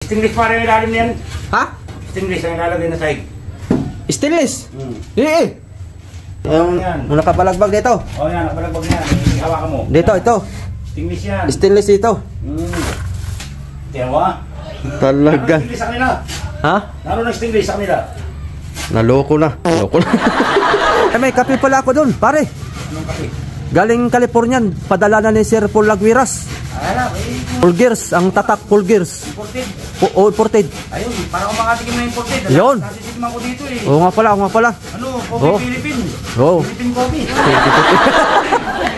Stainless pa rin yung ilalim niyan. Ha? Stainless ang ilalagay na side. Stainless? Yung nakapalagbag dito. Oo yan, nakapalagbag yan. Hawakan mo. Dito, ito. Stainless yan. Stainless dito. Tiyan mo ha? Talaga. Naroon stainless sa kanila. Ha? Naroon ng stainless sa kanila. Naloko na. May kape pala ako doon, pare. Anong kape? Galing Californian, padala na ni Sir Paul Laguiras. Full gears, ang tatak full gears. Imported? Imported. Ayun, para kung makatikim na imported. Yun. Nasisigman ko dito eh. Oo nga pala. Ano, coffee Philippine. Oo. Philippine coffee.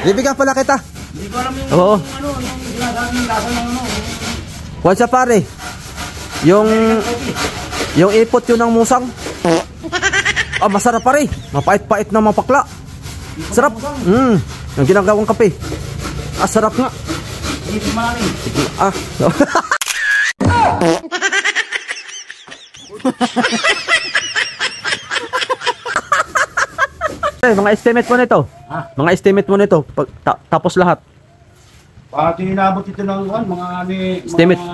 Bibigyan pala kita. Hindi ko alam yung Oo. yung sinasabi ng lasa ng ano. Kwan siya pare. Yung ipot yun ng musang. Masarap pare. Mapait-pait na mapakla. Sarap. Yung ginagawang kape. Sarap nga. Hindi maraming. Mga estimate mo nito. Mga estimate mo nito tapos lahat. Bakit inabot ito ng mga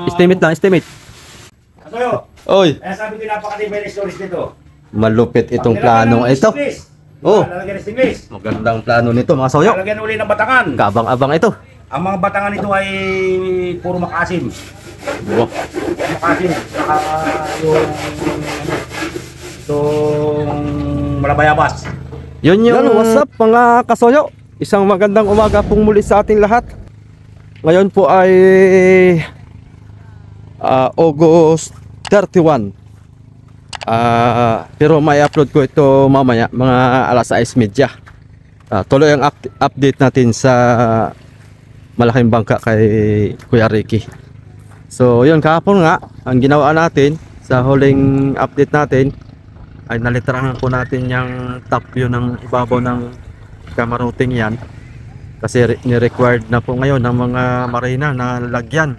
Estimate lang. Kasoyo. Oy. Kaya sabi ko napakatibay na stories dito. Malupit itong planong ito. Lalagyan ng stainless. Magandang plano nito mga soyo. Lalagyan uli ng batangan. Kabang-abang ito. Ang mga batangan nito ay puro makasim. Wow. Makasim. Yung malabayabas. Yun yung what's up mga kasoyo. Isang magandang umaga pong muli sa ating lahat. Ngayon po ay August 31. Pero may upload ko ito mamaya mga alas 6:30. Tuloy ang update natin sa malaking bangka kay Kuya Ricky. So yun, kahapon nga ang ginawa natin sa huling update natin ay nalitrahan po natin yung top view ng ibabaw ng kamaruting yan. Kasi ni-required na po ngayon ng mga marina na lagyan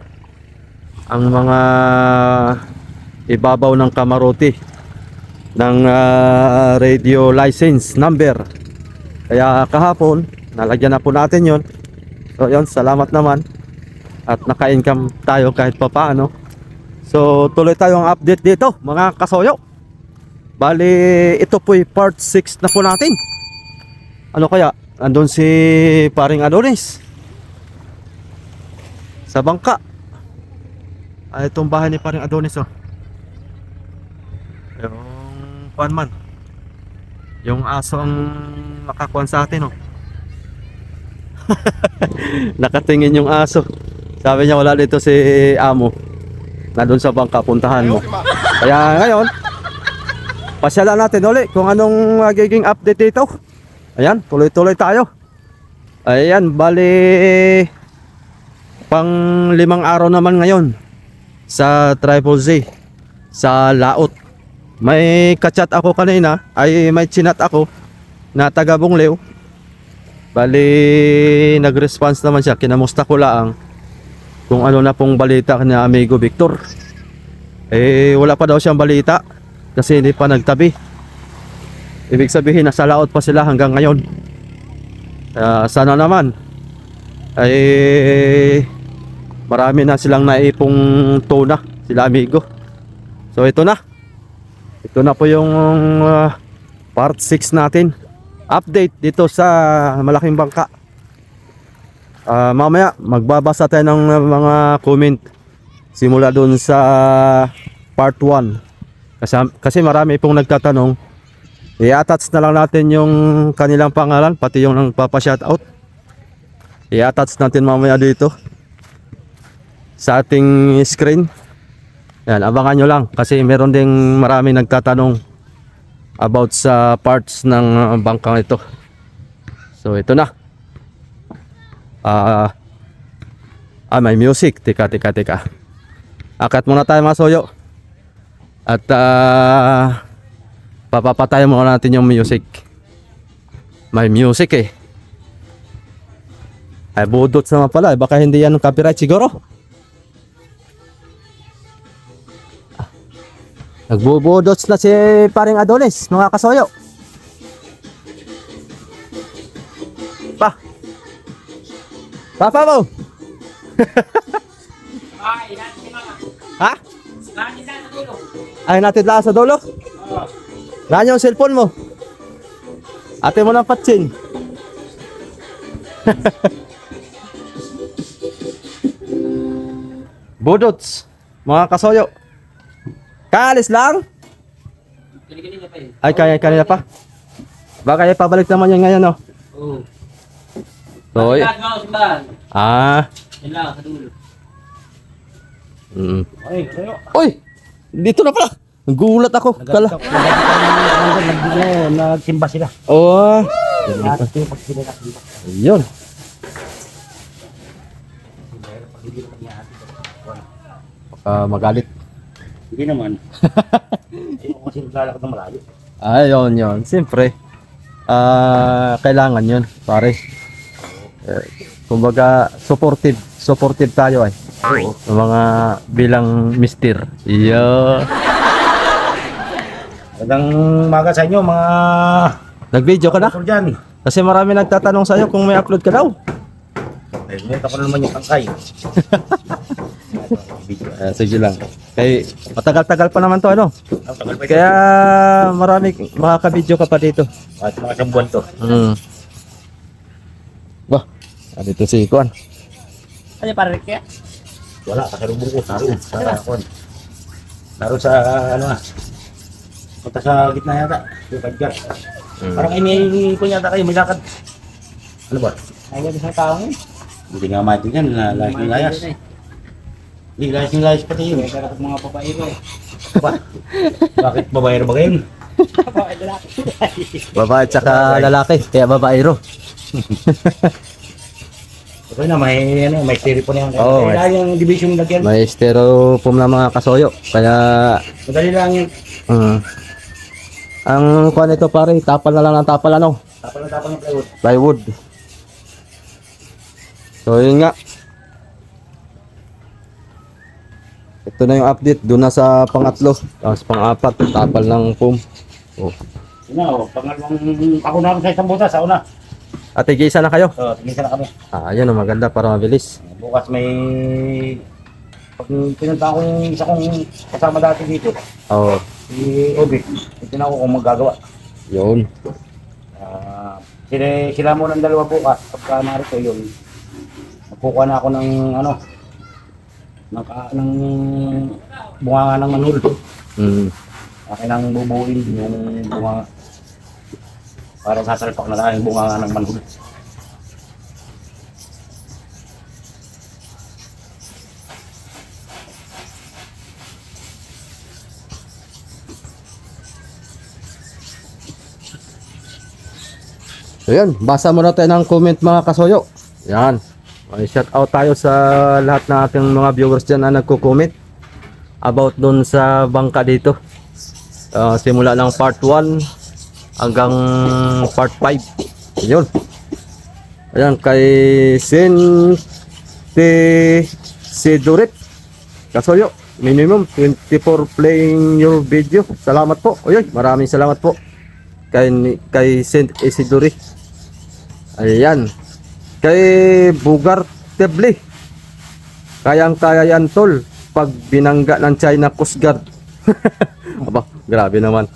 ang mga ibabaw ng kamaruti ng radio license number. Kaya kahapon nalagyan na po natin yon. So yun, salamat naman at naka-income tayo kahit pa paano. So tuloy tayong update dito mga kasoyo. Bali ito po part 6 na po natin. Ano kaya? Andun si paring Adonis sa bangka. Itong bahay ni paring Adonis oh. Yung panman. Yung aso ang nakakuan sa atin oh. Nakatingin yung aso. Sabi niya wala dito si amo. Nandun sa bangka, puntahan mo. Kaya ngayon pasyalan natin ulit kung anong magiging update dito. Ayan, tuloy-tuloy tayo. Ayan, bali pang 5 araw naman ngayon sa Triple Z sa Laot. May kachat ako kanina, ay may chinat ako na taga Bunglew. Bali nag-response naman siya, kinamusta ko lang kung ano na pong balita kanya amigo Victor. Wala pa daw siyang balita kasi hindi pa nagtabi. Ibig sabihin nasa Laot pa sila hanggang ngayon. Sana naman ay marami na silang naipong tuna sila amigo. So ito na po yung part 6 natin, update dito sa malaking bangka. Mamaya magbabasa tayo ng mga comment simula dun sa part 1 kasi marami pong nagtatanong. I-attach na lang natin yung kanilang pangalan, pati yung nagpapa-shoutout. I-attach natin mamaya dito sa ating screen. Yan, abangan nyo lang kasi meron ding marami nagtatanong about sa parts ng bangkang ito. So ito na. May music. Teka. Akat muna tayo mga soyo. At papapatay muna natin yung music. May music eh. Ay budots naman pala. Baka hindi yan copyright siguro. Nagbubudots na si paring Adonis mga kasoyo. Papa mo. Ha? Ay, natin lang sa dulo. Naan yung cellphone mo? Ate mo ng patsin. Budots, mga kasoyo. Kaalis lang? Ay, kanina pa. Baka ipabalik naman yan ngayon, no? Oo. So, ah. Yan lang, sa dulo. Ay, kayo. Uy! Dito na pala. Nagulat ako. Kala. Nagsimba sila. Oh. Lahat yung pag sila naksimba. Ayun. Baka magalit. Hindi naman. Ayoko kasi naglalakad ng malayo. Ayun, yun. Siyempre. Kailangan yun, pare. Kumbaga, supportive. Supportive tayo ay. Oo. Sa mga bilang mister. Iyo. Magandang umaga sa inyo mga Nag-video ka na? kapatid dyan. Kasi marami nagtatanong sa'yo kung may upload ka daw. Ay, ngunit ako na naman yung tangkay. Sige lang. Kaya matagal-tagal pa naman to, ano? Ang tagal pa ito. Kaya marami makaka-video ka pa dito. At mga isang buwan to. Bah, dito si Kuan. Ano para rin kaya? Wala, kasalubong ko. Naroon. Naroon sa ano na. Punta sa gitna yata. Yung Edgar. Parang inihingi ko yata kayo. May lakad. Ano ba? Ay, ganda sa tao ngayon. Hindi nga maintindihan na layas ng layas. Hindi, layas ng layas pati yun. May karakot mga papairo eh. Ba? Bakit babayero ba kayo? Babae lalaki. Babae at saka lalaki, kaya babaero. Okay na, may stereo na yan. Oo, Kaya yung division lagyan. May styrofoam na mga kasoyo. Kaya Madali lang yun. ang kuan ito pare, tapal na lang ng tapal ano, Tapal ng plywood. plywood. So yun nga. Ito na yung update, doon na sa pangatlo, tapos pang-apat, tapal ng foam. Oh. Yun na, pangalawang ako na ako sa isang butas, sa una. Ate, gisa na kayo? So, tigisa na kami. Ayun, maganda para mabilis. Bukas may... Pag pinunta ko yung isa kong kasama dati dito, Oo, si Obi, ito na ako kung magagawa. yun. Sila mo ng dalawa bukas, pagka narito yun, magkukuha na ako ng ano, ng bunganga ng manhul. Akin ang bubuin yung bunganga. Para sasalpak na lang yung bunganga ng manhul. So yan, basa muna tayo ng comment mga kasoyo. Yan. May shout out tayo sa lahat ng ating mga viewers dyan na nagko-comment about dun sa bangka dito. Simula ng part 1 hanggang part 5. Yun. Ayan, kay Sidurit Kasoyo, minimum 24 playing your video. Salamat po. Ayun, maraming salamat po. Kay Saint Isidore. Ayan. Kay Bugar Tebli. Kayang-kaya yan tol pag binangga ng China Coast Guard. Aba, grabe naman.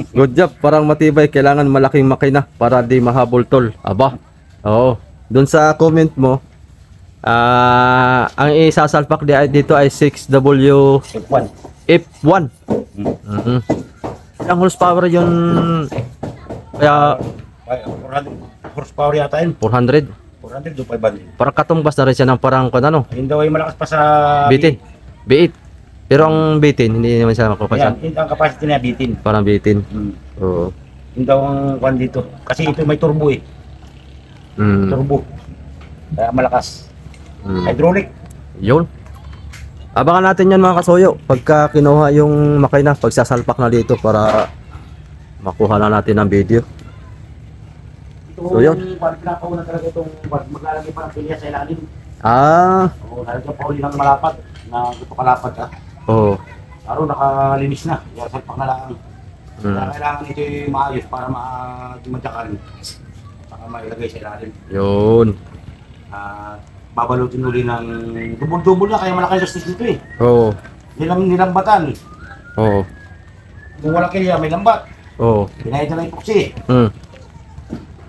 Good job, parang matibay. Kailangan malaking makina para di mahabol tol. Aba, oo. Doon sa comment mo, ang isasalpak dito ay 6W F1. F1. Ilang horsepower yun? Kaya 400 horsepower yata yun. 400. 400 o 500. Parang katumbas na rin siya ng parang kung ano, Ayun daw ay malakas pa sa bitin. B8. Pero ang bitin, hindi naman siya makapasya. Yan, yun ang capacity niya bitin. Parang bitin. Oo. Yun daw ang kwan dito. Kasi ito may turbo eh. Turbo. Kaya malakas. Hydraulic. Yun. Abangan natin yan mga kasoyo. Pagka kinuha yung makina, pagsasalpak na dito para makuha na natin ang video. Ito So, yun. parang pinakauna talaga itong maglalagay pa ng pilya sa ilalim. Ah, O, lalagyan pa uli ng malapad. Na gusto kalapad ka. oo. Araw nakalinis na. Kaya salpak na lang. Mm. Kaya kailangan ito yung maayos para madyakan. Para mailagay sa ilalim. Yun. Babalutin uli ng dubol-dubol na kaya malaki yung gastos dito eh. Oo. nilambatan. Oo. Kung wala kilya, may lambat. Oo. Pinahid na ng epoxy. Mm.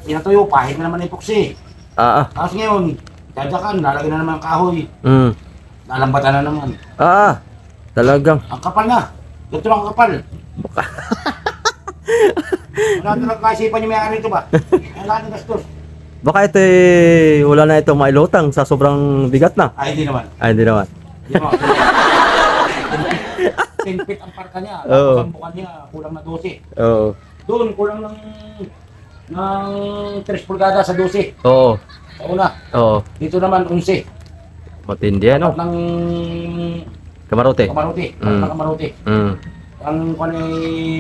Pinatuyo, pahid na naman ng epoxy. Ah, ah. Tapos ngayon, dadyakan, lalagyan na naman ang kahoy. Mm. Lalambatan na naman. Ah, talagang. Ang kapal na. Ito lang ang kapal. Wala talagang kaisipan niyo may-ari ito ba? Wala nang gastos. Baka ito wala na itong mailutang sa sobrang bigat na. Ay, hindi naman. Ay, hindi naman. Hindi naman. 10 feet ang parka niya. Oo. Tapos ang bukan niya, kulang na 12. Oo. Doon, kulang ng 3 pulgada sa 12. Oo. Sa una. Oo. Dito naman, 11. Matindi ano? Ng Kamarote. kamarote. Mm. Ng kamarote. Mm. Ang kung ano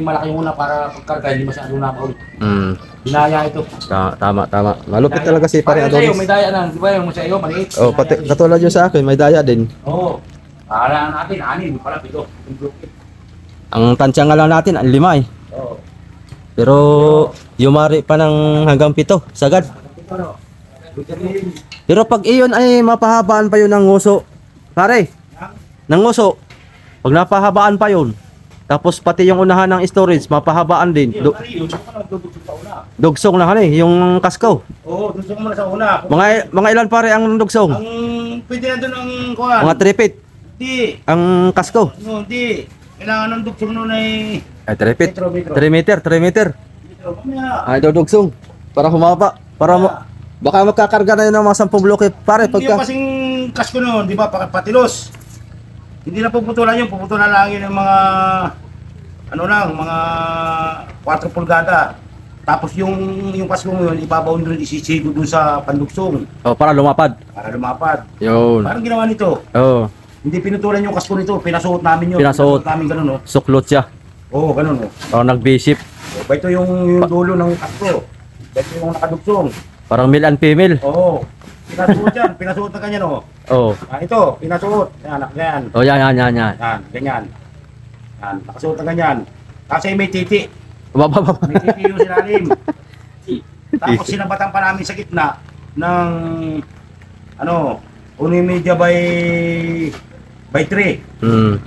malaki yung una para pagkarga, hindi masyado napaul. Mm. Binaya ito. Tama, tama. Malupit Daya. talaga si Pare Parang sa'yo, Adonis. may daya na. Di ba yung sa iyo, maliit? Oh, May pati daya din. katulad yung sa akin, may daya din. Oo. Kala natin, anin. Pala, pito. Yung blueprint. Ang tansya nga lang natin, ang 5 eh. Oo. Pero yumari pa ng hanggang 7, sagad. Ito, ano? Vitamin. Pero pag iyon ay mapahabaan pa yun ng nguso. Pare, ng nguso. Pag napahabaan pa yun. Tapos pati yung unahan ng storage, mapahabaan din. Yun, yun. Saka na magdudugtog sa una. Dugsong na eh, yung kasko. Oo, dudugtog muna sa una. Mga ilan pare ang dugsong? Ang pwede na doon ang kuhan. Mga 3 feet Hindi. ang kasko. No, hindi. Kailangan ng dugtong nun ay Ay, 3 feet. metro, metro. 3 meter, 3 meter. Metro. Mamaya. Ay, dugsong. Para humaba. Para baka magkakarga na yun ng mga 10 bloke pare. Hindi yung Pagka... kasing kasko nun, di ba, patilos. Hindi na puputulan yun, puputulan lang yun ng mga ano lang, mga 4 pulgada. Tapos yung kasko mo yun, ibabaw doon, isisigo doon sa pandugsong Oh, para lumapad. para lumapad. Yun. Parang ginawa nito. Oh, Hindi pinutulan yung kasko nito, pinasuot namin yun. Pinasuot. namin ganun, no? suklot siya. Oo, ganun, no? Parang nag-bishop. Ba ito yung dulo ng kasko. Ba ito yung nakadugsong. Parang male and female. Oo. Pinasuot yan, pinasuot na kanya, no? Oh. Ito, pinasuot. Yan, ganyan. Oh, yan. Yan, ganyan. Yan, nakasuot na ganyan. Kasi may titi. Baba. May titi yung silalim. Tapos sinabatan pa namin sa gitna ng ano, Unimedia by 3. Hmm.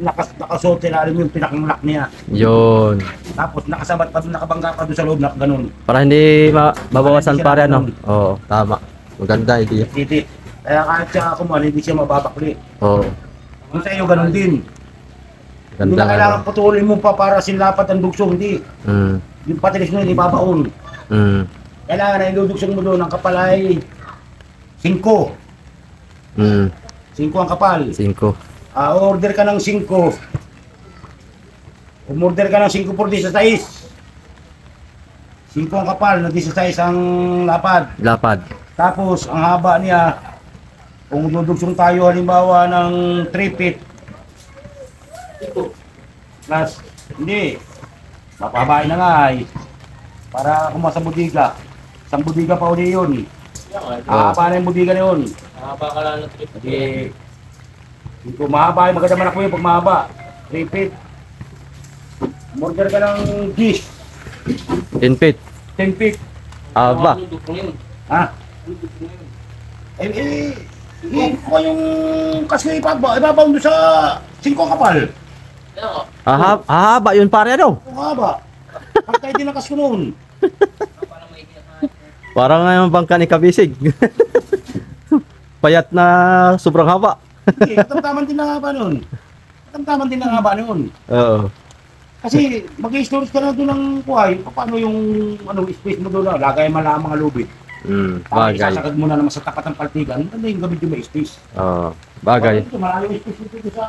Nakasuot silalim yung pinakinglock niya. Yun. Tapos nakasabat pa doon, nakabangga pa doon sa loob na ganun. Para hindi mabawasan pare ano. Oo, tama. Maganda idea. Titi. Kaya kahit siya kumain, hindi siya mababakli. Oo. Kung sa iyo, ganun din. Hindi Ganda na kailangan putulin mo pa para sinlapat ang dugsong, hindi. Mm. Yung patilis mo yun, ibabaon. Mm. Kailangan na idudugsong mo doon, ang kapal ay 5. Mm. 5 ang kapal. 5. Order ka ng 5. Umorder ka ng 5 por 16. 5 ang kapal, na 16 ang lapad. Lapad. Tapos, ang haba niya, kung dudugsong tayo halimbawa ng 3 feet, plus, hindi, mapabain na nga ay, para kung sa budiga. Isang budiga pa uli yun. Haba na yung budiga na yun. Mahaba ka lang ng trip. Hindi, kung mahaba, maganda man ako yun pag mahaba. 3 feet. Order ka ng dish, 10 feet. 10 feet. Aba. Ha? Kung yung kasko ibabaw doon sa 5 kapal. Hahaba yun pare ano? Ang haba. Pagkay din ang kasko noon. Parang ngayon bangka ni Kabisig. Payat na sobrang haba. Hindi, katamtaman din ang haba noon. Katamtaman din ang haba noon. Oo. Kasi mag-storage ka na doon ng kuhay. Paano yung space mo doon? Lagay mo lang ang mga lubid. Tapos Bagay. isasagad mo na naman sa tapat ng paltigan. Ano yung gabi yung may space? Oo. Bagay. Ito, maraming space dito sa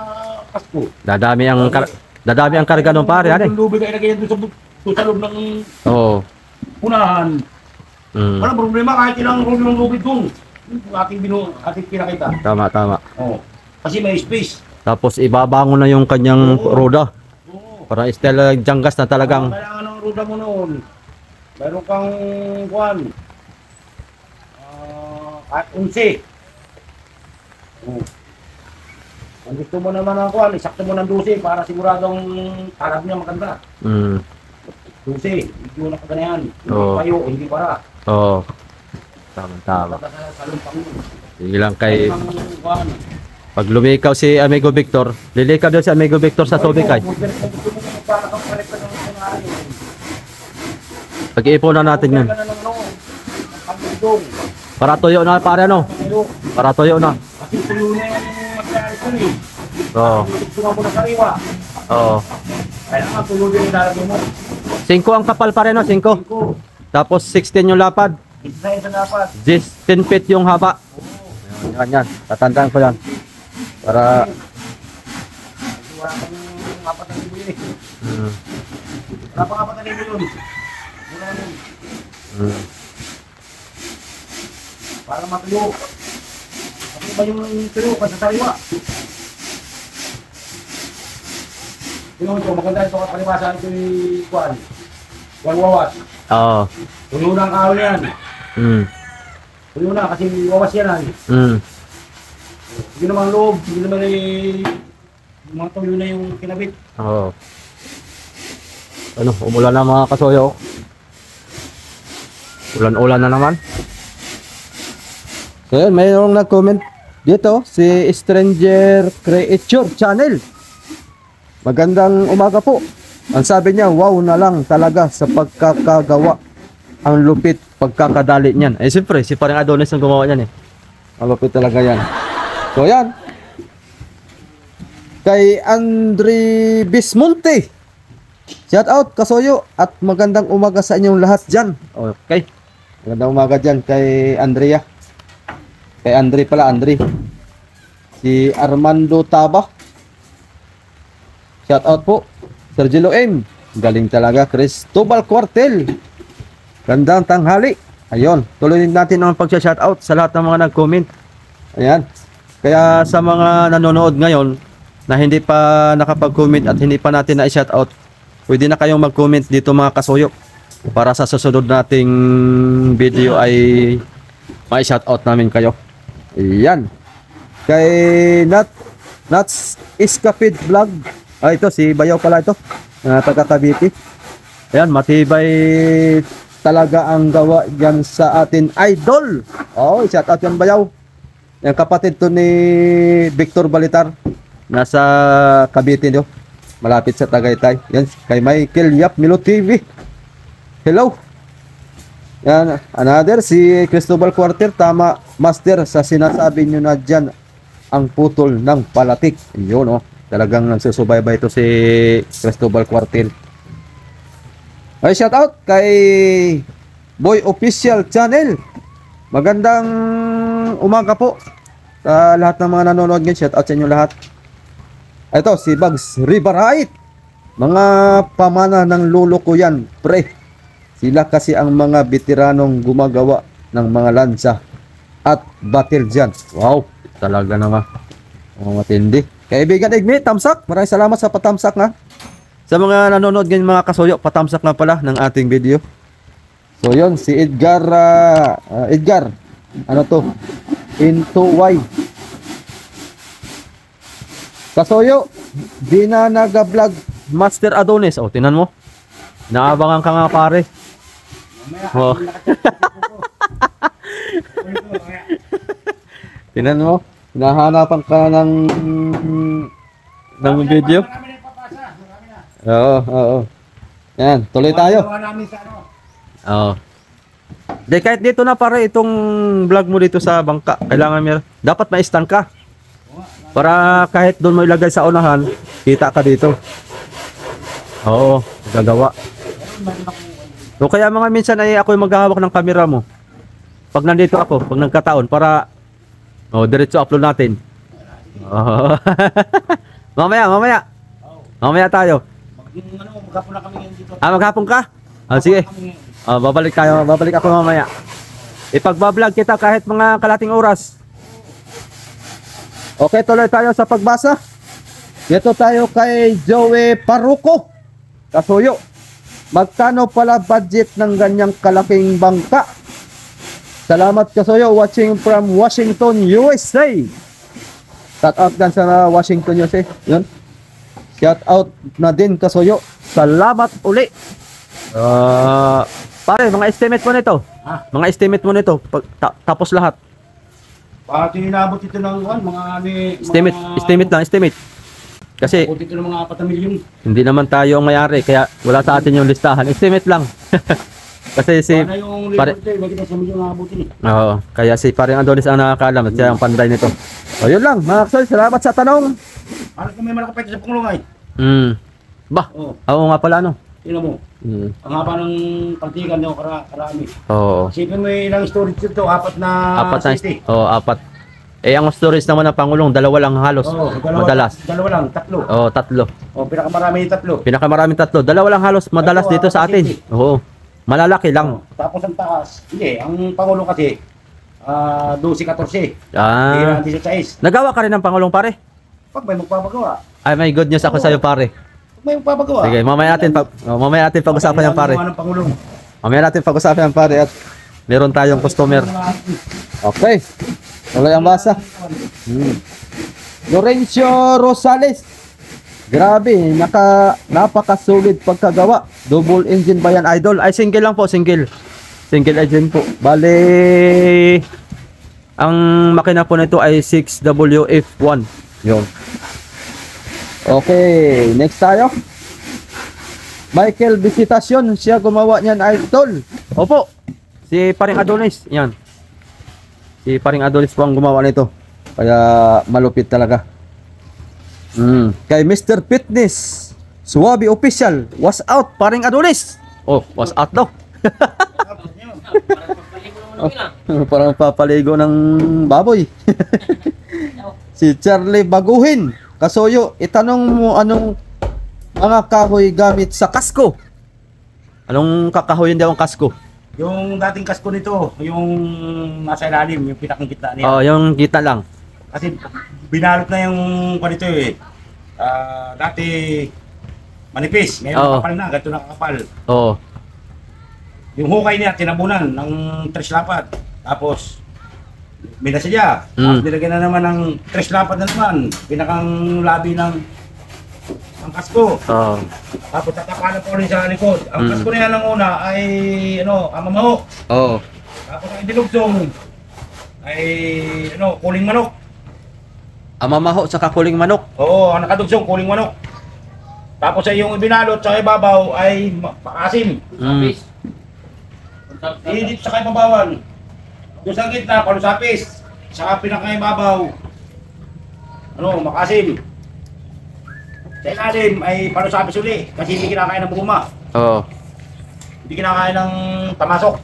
kasko. Dadami ang karga ng pare ano? Yung lubid ay ilagay yan doon sa loob ng Oo. unahan. Mm. Walang problema kahit ilang roll ng lubid doon. Yung ating pinakita. Tama. Oo. Kasi may space. Tapos ibabangon na yung kanyang Oo. roda. Oo. Parang style janggas na talagang. Kailangan ng ruda mo noon. Meron kang kuwan. At 11. Oo. Kung gusto mo naman ng kuwan, isakto mo ng 12 para siguradong harap niya maganda. Mm. 12. Hindi mo na kaganayan. Hindi Oo. payo, hindi para. Oo. Tama. Sa lumpang yun. Sige lang kay Ang kuwan. Pag lumikaw si Amigo Victor, lilikaw din si Amigo Victor sa tubig ay. Pag-iipunan natin yun. Para tuyo na pare ano? Para tuyo na. Kasi tuyo na yung magyari ko eh. Oo. Tunga mo na sariwa. Oo. Kaya nga tuyo din yung lalagay mo. 5 ang kapal pare no, 5. Tapos 16 yung lapad. Isa dapat. 10 feet yung haba. Yan. Tatandaan ko yan. Para Wala pang 4,000 yun eh. mm, Wala pang 4,000 yun. Wala yun. mm. Para matuyo. Ano ba yung tuyo pa sa sariwa? Yun ito, maganda ito kapaliwasan ito yung kuwan. Kuwan wawas. Oo. Tuyo na ang kahoy yan. Mm. Tuyo na kasi wawas yan ay. Mm. Hindi naman loob, hindi naman yung mga tuyo na yung kinabit. Oo. Ano, umulan na mga kasoyo. Ulan-ulan na naman. So yun, mayroong nag-comment dito, si Stranger Creature Channel. Magandang umaga po. Ang sabi niya, wow na lang talaga sa pagkakagawa. Ang lupit pagkakadali niyan. Eh siyempre, si parang Adonis ang gumawa niyan eh. Ang lupit talaga yan. So yan. Kay Andre Bismonte. Shout out Kasoyo at magandang umaga sa inyong lahat dyan. Okay. Magandang umaga dyan kay Andrea. Kay Andre pala, Andre. Si Armando Taba. Shout out po. Sergio M. Galing talaga. Cristobal Cuartel. Gandang tanghali. Ayun. Tuloy natin ang pag-shout out sa lahat ng mga nag-comment. Ayan. Kaya sa mga nanonood ngayon na hindi pa nakapag-comment at hindi pa natin na-shout out, pwede na kayong mag-comment dito mga kasoyo. Para sa susunod nating video ay may shout out namin kayo. Ayan. Kay Nuts Escapade Vlog. Ito si Bayaw pala ito. Taga Cavite. Ayan, matibay talaga ang gawa yan sa atin idol. Oh, shout out yan Bayaw. Yung kapatid to ni Victor Balitar. Nasa Cavite nyo. Malapit sa Tagaytay. Yan, kay Michael Yap Milo TV. Hello. Yan, another si Cristobal Cuartel, tama master sa sinasabi nyo na dyan ang putol ng palatik. Yun oh, talagang nagsusubaybay ito si Cristobal Cuartel. Ay, shout out kay Boy Official Channel. Magandang umaga po sa lahat ng mga nanonood ngayon. Shout out sa inyo lahat. Ito si Bugs Riverite. Mga pamana ng lolo ko yan, pre. Sila kasi ang mga veteranong gumagawa ng mga lansa at battle dyan. Wow, talaga naman. Matindi. Kaibigan Igmi, tamsak. Maraming salamat sa patamsak nga. Sa mga nanonood ganyan mga kasoyo, patamsak nga pala ng ating video. So yun, si Edgar, Edgar, ano to? Into Y. Kasoyo, di na nag-vlog Master Adonis. O, tinan mo. Naabangan ka nga pare. Oh. Tinan mo, hinahanapan ka ng video. Oo. Yan, tuloy tayo. Oo. De, kahit dito na pare itong vlog mo dito sa bangka, kailangan dapat ma-stand ka. Para kahit doon mo ilagay sa unahan, kita ka dito. Oo, gagawa. So kaya mga minsan ay ako yung maghahawak ng camera mo. Pag nandito ako, pag nagkataon para diretso upload natin. Mamaya tayo. Maghapon na kami ngayon dito. Maghapon ka? Sige. Babalik ako mamaya. Ipagbablog kita kahit mga kalating oras. Okay, tuloy tayo sa pagbasa. Dito tayo kay Joey Paruco. Kasuyo. Magkano pala budget ng ganyang kalaking bangka? Salamat Kasuyo, watching from Washington, USA. Shout out dan sa Washington, USA. Yun. Shout out na din Kasuyo. Salamat uli. Pare, mga estimate mo nito. Mga estimate mo nito. Tapos lahat. Pati inabot ito ng mga Estimate lang, estimate. Kasi Abot ito ng mga 4 milyon. hindi naman tayo ang may-ari, kaya wala sa atin yung listahan. Estimate lang. Kasi si Paano yung pare- report eh, bakit sa milyon abutin eh. Oo, kaya si paring Adonis ang nakakaalam at siya ang panday nito. O yun lang, mga kasol, salamat sa tanong. Ano kung may malakapit sa pangulong ay? Bah, Oo, oo nga pala no. tingnan mo. Ang haba ng partigan nyo, karami. Oo. Isipin mo ilang storage dito, 4 na Apat na, city. apat. Eh, ang storage naman ng Pangulong, dalawa lang halos. Oo, Madalas. Dalawa lang, 3. Oo, tatlo. O, pinakamarami yung 3. Pinakamaraming tatlo. Dalawa lang halos madalas Dalawa, dito sa atin. city. Oo. Malalaki lang. Tapos ang taas, hindi, ang Pangulo kasi, 12-14. Ah. Hindi 16. Nagawa ka rin ng Pangulong, pare? Pag may magpapagawa, Ay, may good news ako sa iyo, pare. pag may magpapagawa. Sige, mamaya natin pag-usapan yan, pare. Ng Pangulong. Mamaya natin pag-usapan yan, pare. At meron tayong customer. Okay. Tuloy ang basa. Lorenzo Rosales. Grabe, napakasulit pagkagawa. Double engine ba yan, idol? Ay, single lang po, single. Single engine po. Bale, ang makina po nito ay 6WF1. Yun. Okay, next tayo. Michael Visitasyon, siya gumawa niyan, idol. Opo. Si paring Adonis, yan. Si paring Adonis po ang gumawa nito. Kaya malupit talaga. Kay Mr. Fitness, Suwabe Official, was out paring Adonis. Oh, was out daw. Parang papaligo ng baboy. Si Charlie Baguhin, Kasoyo, itanong mo anong mga kahoy gamit sa kasko. Anong kakahoy daw ang kasko? Yung dating kasko nito, yung nasa ilalim, yung pinakang gitna niya. Oh, yung kita lang. Kasi binalot na yung panito eh. Dati manipis, ngayon Oo. kapal na, ganito na kakapal. Oh. Yung hukay niya, tinabunan ng tres lapat. Tapos, minasadya. Tapos nilagyan na naman ng tres lapat na naman. Pinakang labi ng kasko. Oh. Tapos tatapalan po rin sa likod. Ang kasko niya ng una ay, amamaho. Oh. Tapos ang dilugsong ay, kuling manok. Amamaho sa kakuling manok. Oo, ang nakadugsong, kuling manok. Tapos ay yung ibinalot sa ibabaw ay pakasim. Dito sa ibabawan. Doon sa gitna, palusapis. Sa pinakaibabaw, makasim. Sa ilalim ay palusapis uli kasi hindi kinakain ng buguma. Oo. Hindi kinakain ng tamasok.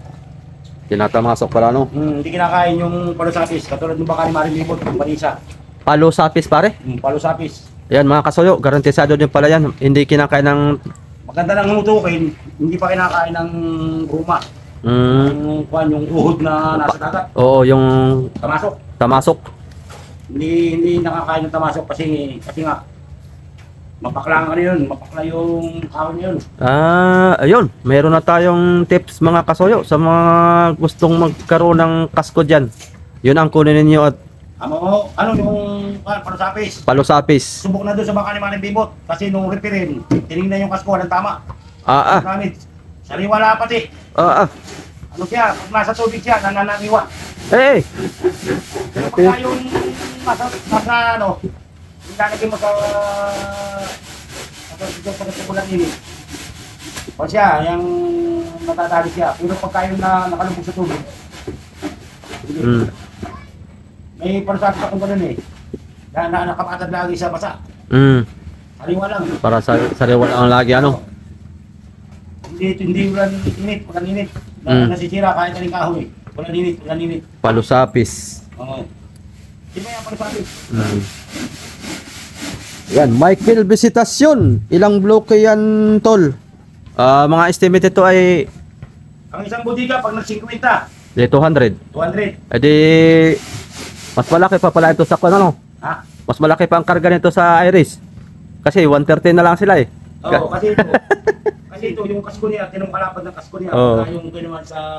Tinatamasok pala no. Hindi kinakain yung palusapis. Katulad ng baka ni Maring Libot, yung panisa. Palo sapis pare. Palusapis. Yan mga kasoyo, garantisado din pala yan. Hindi kinakain ng Maganda lang hutukin, hindi pa kinakain ng buguma. Yung uhod na nasa dagat. Oo, yung Tamasok. tamasok. Hindi nakakain ng tamasok kasi nga mapakla nga yun, mapakla yung kaon yun. Ayun, meron na tayong tips mga kasoyo sa mga gustong magkaroon ng kasko dyan. Yun ang kunin ninyo at Yung palusapis. palusapis. Subok na doon sa baka ni Maring Bibot kasi nung referin, tinignan yung kasko, walang tama. Gamit. Sariwala pati. Ano siya, pag nasa tubig siya, nanananiwa. Hey! Pagka yung nasa ilalagay mo sa pagkatubulan ini. O siya, yung natadali siya. Pero pagka yung nakalubog sa tubig, may palusapis akong ganun eh. Nakapatad lagi sa basa. Sariwa lang. Para sa sariwa lang lagi ano. Hindi walang init. Nasisira kahit aling kahoy. Walang init. Palusapis. Oo. Di ba yung palusapis? Yan, Michael Visitasyon. Ilang bloke yan, tol? Mga estimate ito ay Ang isang bodega pag nag-50, 200. 200. Edi mas malaki pa pala ito sa ano? Ha? Mas malaki pa ang karga nito sa Iris. Kasi 130 na lang sila eh. Oo, kasi ito yung kasko niya, tinungkalapad ng kasko niya. Oo. Yung ginawan sa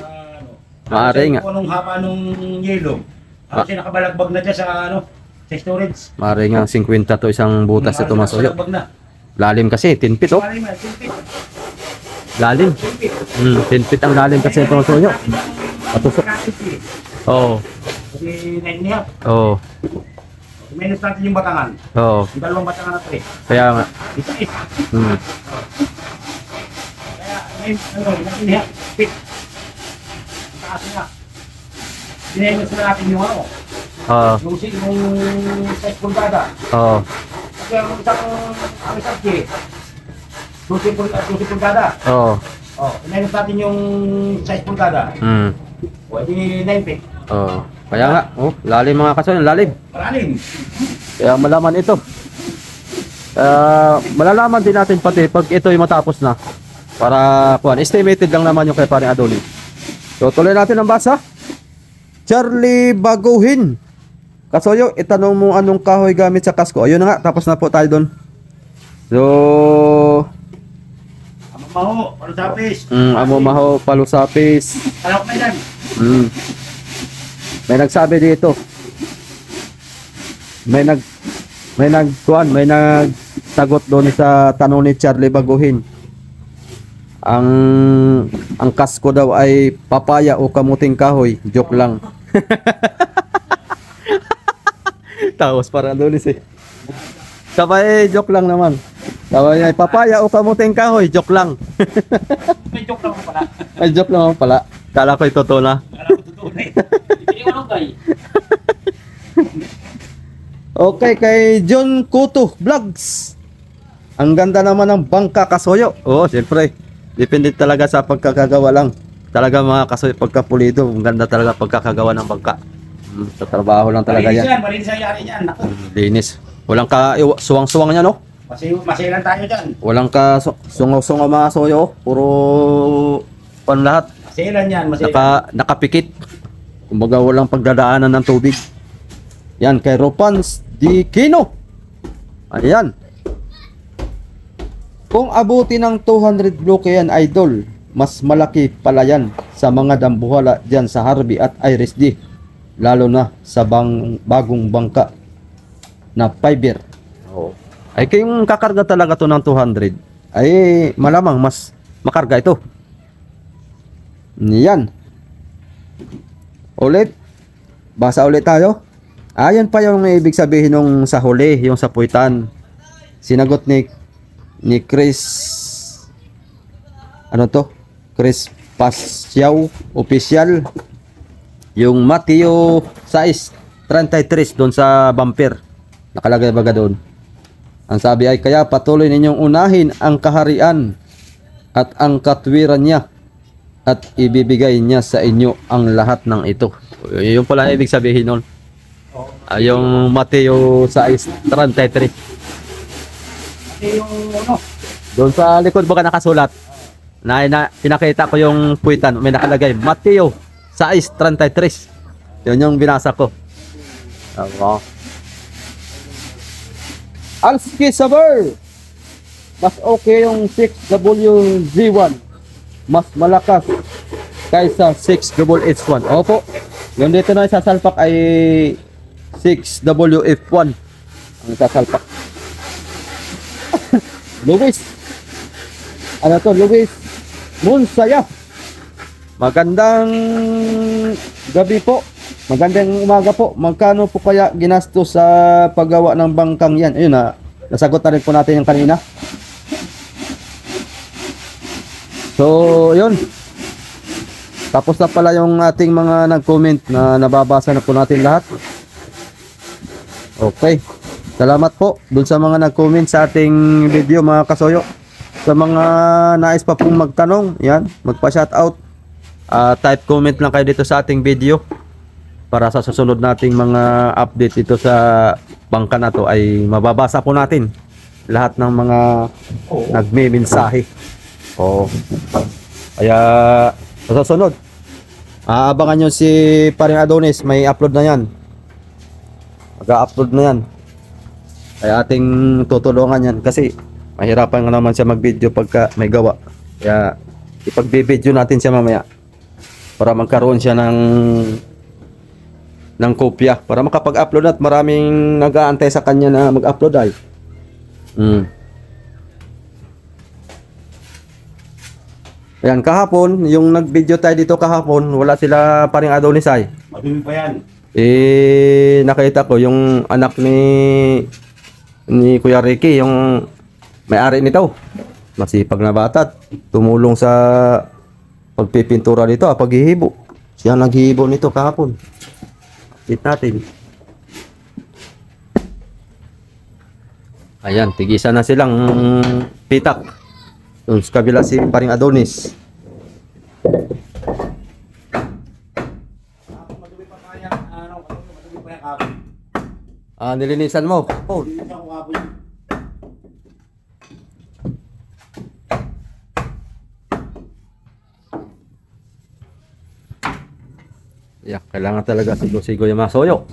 Maaari nga. Kung anong haba nung yelo. Kasi nakabalagbag na dyan sa sa storage. Mare nga 50 to isang butas ito masoyo. Nakabalagbag na. Lalim kasi, 10 feet oh. Maraming na, 10 feet. Lalim. 10 feet. 10 feet ang lalim kasi ito masoyo. Patusok. Oo. Kasi 9.5. Oo. Minus natin yung batangan. Oo. Yung dalawang batangan na 3. Kaya nga. Isa is. Hmm. Kaya, ngayon, ano, 9.5. Fit. Ang taas na. Minus na natin yung ano. Oo. Yung 6 pulgada. Oo. Kasi ang isang key. 12 pulgada. Oo. Oh, minus natin yung 6 pulgada. Hmm. O, di 9 feet. Oo. Kaya nga. Oh, lalim mga kasoy. Lalim. Maraming. Kaya malaman ito. Malalaman din natin pati pag ito ay matapos na. Para kuan, estimated lang naman yung kay paring Adolin. So tuloy natin ang basa. Charlie Baguhin. Kasoyo, itanong mo anong kahoy gamit sa kasko. Ayun na nga, tapos na po tayo doon. So, Maho, para sa apis. amo maho palusapis. Alam ko na yan. May nagsabi dito. May nagsagot doon sa tanong ni Charlie Baguhin. Ang kasko daw ay papaya o kamuting kahoy. Joke lang. Tapos para doon eh. Sabay joke lang naman. Sabay ay papaya o kamuting kahoy. Joke lang. May joke lang pala. Ay joke lang pala. Kala ko totoo na. Alam ko totoo na eh. Hindi ko alam kay. Okay, kay John Kuto Vlogs. Ang ganda naman ng bangka kasoyo. Oo, siyempre. Depende talaga sa pagkakagawa lang. Talaga mga kasoyo, pagkapulido. Ang ganda talaga pagkakagawa ng bangka. Sa trabaho lang talaga Malinis yan. yan, malinis ang yari niyan. Naku, Linis. Walang ka suwang-suwang niya, no? masilan tayo dyan. Walang ka sungaw-sungaw mga soyo. Puro pan lahat. Masilan yan, masilan. Nakapikit. Kumbaga walang pagdadaanan ng tubig. Yan, kay Ropans Di Kino. Ayan. Kung abuti ng 200 bloke yan, idol, mas malaki pala yan sa mga dambuhala dyan sa Harvey at Iris D. Lalo na sa bagong bangka na fiber. Ay kung kakarga talaga to ng 200, ay malamang mas makarga ito. Yan. Ulit. Basa ulit tayo. Ayan pa yung ibig sabihin nung sa huli, yung sa puwitan. Sinagot ni Chris, ano to? Chris Pasyaw, official. Yung Mateo 6:33 doon sa bumper. Nakalagay baga doon. Ang sabi ay, kaya patuloy ninyong unahin ang kaharian at ang katwiran niya at ibibigay niya sa inyo ang lahat ng ito. Yung pala ibig sabihin nun. Yung Mateo 6:33. Kasi yung ano, Doon sa likod baka nakasulat. Pinakita ko yung puwitan. May nakalagay Mateo 6:33. Yun yung binasa ko. Alski Saber. Mas okay yung 6WZ1. Mas malakas kaysa 6HH1. Opo. Yung dito na sasalpak ay 6WF1 ang sasalpak. Luis. Ano to, Luis Munsaya. Magandang gabi po. Magandang umaga po. Magkano po kaya ginastos sa paggawa ng bangkang yan? Ayun na, nasagot na rin po natin yung kanina. So, yun. Tapos na pala yung ating mga nag-comment na nababasa na po natin lahat. Okay. Salamat po dun sa mga nag-comment sa ating video mga kasoyo. Sa mga nais pa pong magtanong, yan, magpa-shoutout. Type comment lang kayo dito sa ating video. Para sa susunod nating mga update dito sa bangka na to ay mababasa po natin lahat ng mga nagme-mensahe. Kaya sa susunod aabangan nyo si paring Adonis, may upload na yan, mag-upload na yan, kaya ating tutulungan yan kasi mahirapan nga naman siya mag-video pagka may gawa. Kaya ipag-video natin siya mamaya para magkaroon siya ng kopya para makapag-upload at maraming nag-aantay sa kanya na mag-upload ay. Ayan, kahapon, yung nag-video tayo dito kahapon, wala sila paring Adonis ay. madumi pa yan. nakita ko yung anak ni Kuya Ricky, yung may-ari nito. Masipag na bata. Tumulong sa pagpipintura dito, paghihibo. Siya naghihibo nito kahapon. Hit natin. Ayan, tigisan na silang pitak. Doon sa kabila si paring Adonis. Madumi pa kaya, madumi pa yung kapon. Nilinisan mo. Oh. Nilinisan ko kapon yun. Yeah, kailangan talaga sigo-sigo yung mga soyo.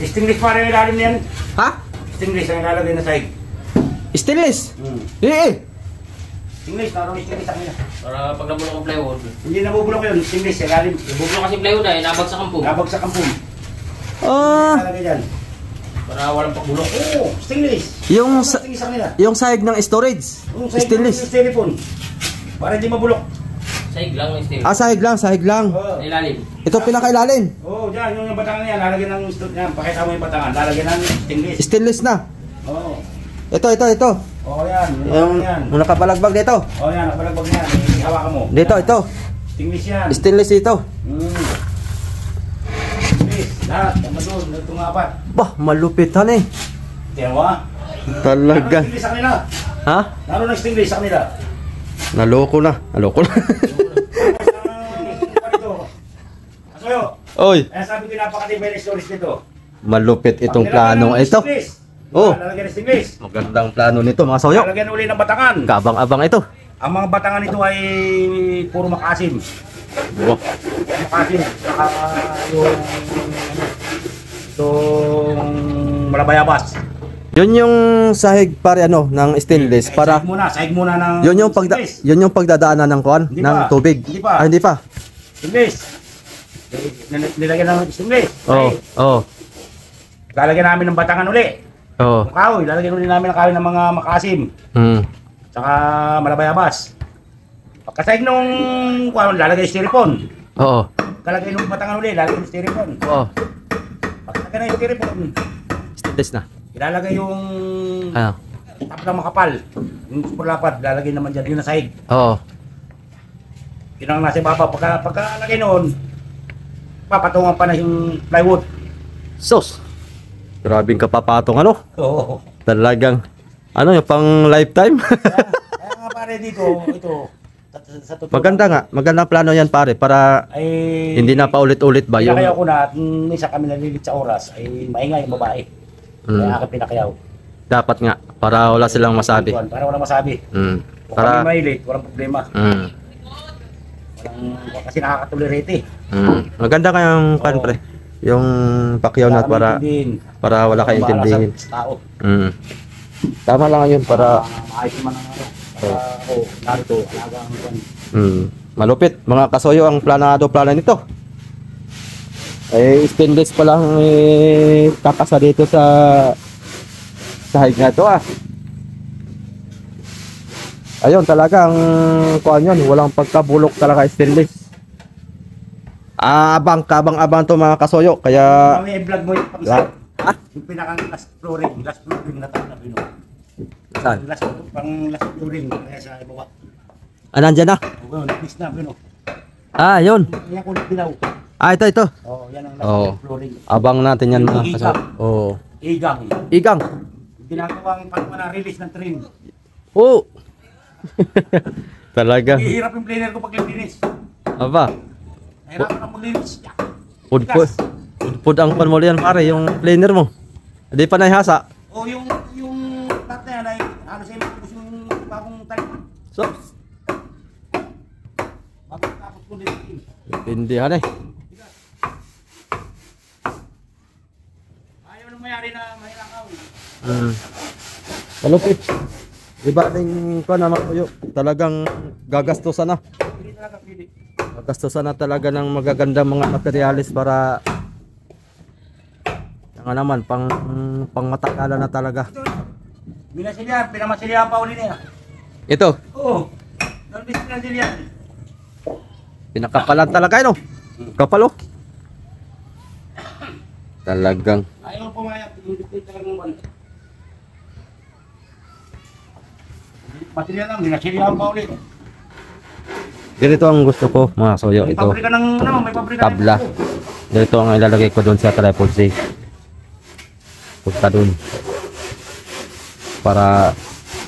Stingless pa rin yung ilalim niyan. Ha? Stingless ang ilalagay na sahig. Stainless? Eh. Stingless, naroon yung stingless sa kanila. Para pag nabulok ang plywood. Hindi nabubulok yun, stingless sa ilalim. Nabubulok kasi plywood ay nabagsak ang po. Nabagsak ang pum. Ah, Ilalagay dyan. Para walang pagbulok. Oo, stingless. yung Stingless sa kanila. yung sahig ng storage. Yung sahig ng Stainless. styrofoam. Para hindi mabulok. Sahig lang ng steel. Sahig lang, sahig lang. Oo. Sa ilalim. Ito pinakailalim. Oo, dyan, yung batangan niya, lalagyan ng yan. Pakita mo yung batangan, lalagyan ng stingless. Stainless na. Oo. Ito. Oo, yan. Yung nakapalagbag dito. Oo, yan, nakapalagbag niyan. Hawakan mo. Dito, Yan. ito. Stingless yan. Stainless dito. Stingless. Lahat, tama doon. Ito nga apat. Bah, malupitan eh. Tiyan mo ha? Talaga. Naroon stingless sa kanila. Ha? Naroon ng stingless sa kanila. Naloko na. Asoyo. Oy, Kaya sabi ko napakatibay na stories nito. malupit itong Pag nilagyan planong ng ito. stingless, Oh. lalagyan ng stingless. Magandang plano nito mga soyo. Lalagyan uli ng batangan. Kabang-abang ito. Ang mga batangan nito ay puro makasim. Wow. Makasim. Saka yung itong malabayabas. Yun yung sahig pare ng stainless para Sahig muna ng yun stingless. yung pagdadaanan ng kuan Hindi ng pa. tubig. Hindi pa. Hindi pa. Stingless. Nilagyan ng stingless. Oh, oh. Lalagyan namin ng batangan uli. Oh. Ng kahoy. Lalagyan uli namin ng kahoy ng mga makasim. Saka malabayabas. Pagkasahig nung lalagay ng styrofoam. Oo. Kalagay nung batangan uli, lalagay ng styrofoam. Oh. Pagkalagay na yung styrofoam, Stainless na. ilalagay yung Ano? tap na makapal. Yung super lapad, lalagay naman dyan. Yung nasahig. Oo. Yun ang nasa baba. Pagkalagay noon, papatungan pa na yung plywood. Sos. Grabing kapapatong ano? Oo. Talagang ano yung pang lifetime? Kaya nga pare dito, ito, sa totoo. Maganda nga. Magandang plano yan pare para Ay, hindi na paulit-ulit ba yung pinakayaw ko na at minsan kami nalilit sa oras ay maingay yung babae. Kaya aking pinakayaw. dapat nga para wala silang masabi. Para walang masabi. Kung Para kami mailit, walang problema. Kasi nakakatolerate eh. Maganda kayang pan pre. Yung pakyaw na para wala kayong intindihin. Tao. Tama lang yun para maayos naman ang ano. Para ako, narito, alaga ang yan. malupit. Mga kasoyo ang plano nito. Stainless pa lang kakasa dito sa sahig na ito Ayun talagang kuan yun, walang pagkabulok talaga stainless. Abang to mga kasoyo kaya Kami i-vlog mo yung pang-isa. Yung pinakang last flooring na tayo na pinuha. saan? Last flooring kaya sa ibaba. Nandyan na. Oo, next na pinuha. Yun. Kaya kulit dilaw. Ito. Oo, yan ang last flooring. Abang natin yan mga kasoyo. Igang. Igang. Ginagawang pang-release ng trim. Talaga. Hihirap yung planer ko pag linis. Aba. Hirapan ang maglinis. Pud ang pan mo yan pare, yung planer mo. Hindi pa nahihasa. O yung lahat na yan ay ano sa yung bagong talim. Tindihan eh. Ayaw nang mayari na may nakaw. Malupit. Iba din ko na makuyo. Talagang gagastusan na. Hindi talaga pili. Gagastusan na talaga ng magagandang mga materialis para nga naman pang matakalan na talaga. Minasilya, pinamasilya pa uli niya. Ito, Oo. Nalbis na silya. pinakapalan talaga yun. Kapalo. Talagang. Ayaw pumayag. Hindi talaga ng banda. Masilya lang, minasilya pa uli. Ganito ang gusto ko mga soyo. May Ito, pabrika ng ano, may pabrika tabla. ng Ganito ang ilalagay ko doon sa tripod C. Punta doon. Para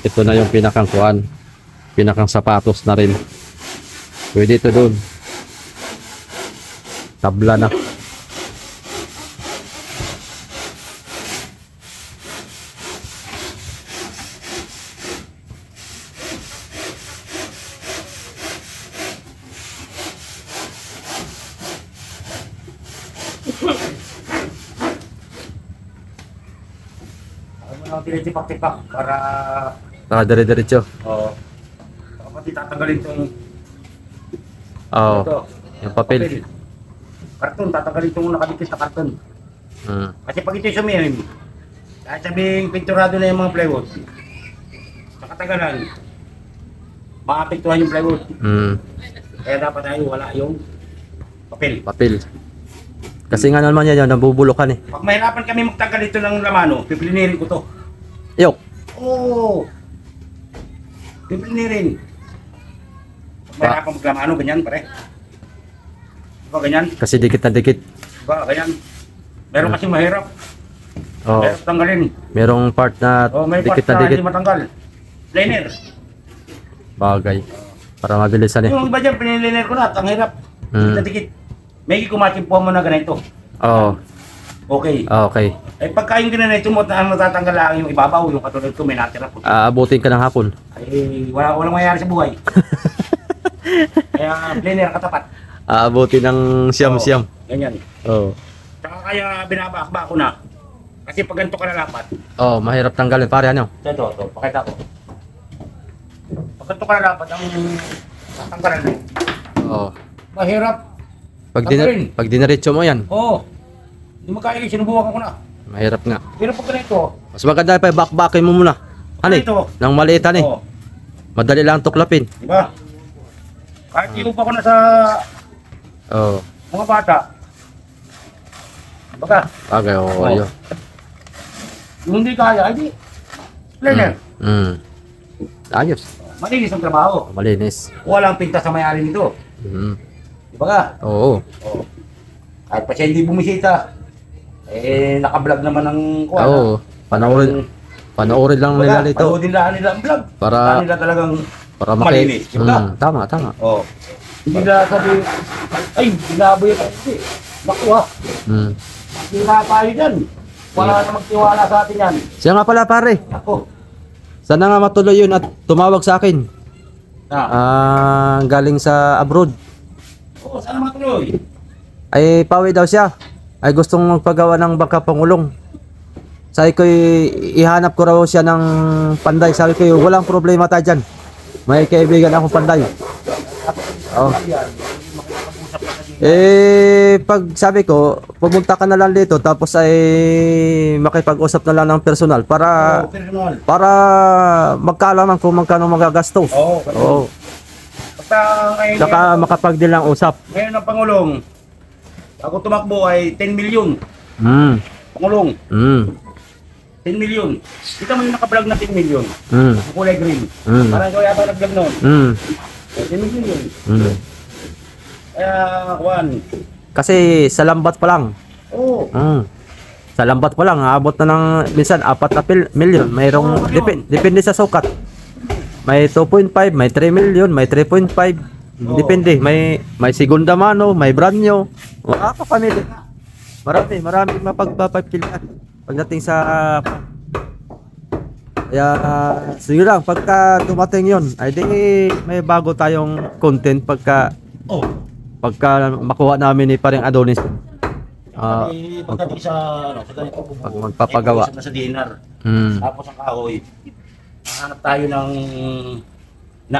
ito na yung pinakang kuan. Pinakang sapatos na rin. Pwede ito doon. Tabla na. Ayaw mo lang tinitipak-tipak para Dire-diretso. kapag tatanggalin itong Oo. ito. Yung papel. Karton, tatanggalin itong nakadikit sa karton. Kasi pag ito'y sumihim, kahit sabing pinturado na yung mga plywood, sa katagalan, maapektuhan yung plywood. Kaya dapat tayo wala yung papel. Papel. Kasi nga naman yan, nabubulukan eh. Pag mahirapan kami magtanggal ito ng lamano, pipilinirin ko to. Yok. Oo! Pipilinirin. Pag mahirapan maglamano, ganyan pare. Diba ganyan? Kasi dikit na dikit. Diba ganyan? Meron kasing mahirap. Oo. Mahirap tanggalin. Merong part na May dikit part na na dikit. hindi matanggal. Liner. Bagay. Para mabilisan eh. Yung iba dyan, piniliner ko na at ang hirap. Dikit na dikit. May kumatimpuhan mo na ganito. Oo. Okay. Okay. Eh pagka yung ganito mo na ang matatanggal lang yung ibabaw, yung katulad ko may natira po. Aabutin ka ng hapon. Ay walang mayayari sa buhay. Kaya liner katapat. Aabutin ng siyam-siyam. Ganyan. Oo. Saka kaya binabakba ko na. Kasi pag ganito ka nalapat, Oh, mahirap tanggalin pare ano. ito, pakita ko. Pag ganito ka nalapat, ang tatanggalan mo. Oo. Mahirap. Pag Tanggalin. pag dinaretso mo yan, Oo. Hindi mo kaya, sinubukan ko na. mahirap nga. Pero pag ganito, Mas maganda pa back-backin mo muna. Ano eh? Ito. Nang maliit ano eh. oo. Madali lang tuklapin. Diba? Kahit iupa ko na sa Oo. mga bata. Baka, Bagay, oo. Oo. Ayun. yung hindi kaya, hindi. Liner. Ayos. Malinis ang trabaho. Malinis. Walang pinta sa may-ari nito. Diba ka? Oo. Oo. Kahit pa siya hindi bumisita, eh, naka-vlog naman ng kuha. Oo. Panoorin lang nila dito. Panoodin lang nila ang vlog. Para- nila talagang Para malinis. Diba? Tama. Oo. Hindi na sabi, ay, binaboy ka hindi. Nakuha. Hindi na tayo dyan. Wala na magtiwala sa atin yan. Siya nga pala pare. Ako. Sana nga matuloy yun at tumawag sa akin. Galing sa abroad. Oo, sana matuloy. Ay pawi daw siya. Ay gustong magpagawa ng bangka pangulong. Sabi ko ihanap ko raw siya ng panday. Sabi ko walang problema tayo dyan. May kaibigan akong panday. Oh. Pag sabi ko, pumunta ka na lang dito tapos ay makipag-usap na lang ng personal para Oo, personal. para magkaalaman kung magkano magagastos. Oo. Oo. Basta ngayon, Saka makapag-deal ng usap. ngayon ang Pangulong, ako tumakbo ay 10 million. Pangulong, 10 million. Kita mo yung naka-vlog na 10 million. Yung kulay green. Parang ikaw yata nag-vlog nun. 10 million yun. Kaya, Juan. Kasi sa lambat pa lang. Oo. Sa lambat pa lang, aabot na ng minsan 4 na million. Mayroong depende sa sukat. May 2.5, may 3 million, may 3.5. Depende. May segunda mano, may brand new. Pamili. Marami mapagpapilian pagdating sa kaya sige lang pagka dumating yon ay di may bago tayong content pagka pagka makuha namin ni paring Adonis, Pagdating sa, sa ganito bubuo, pag magpapagawa. na sa DNR. mm, Tapos ang kahoy, hanap tayo ng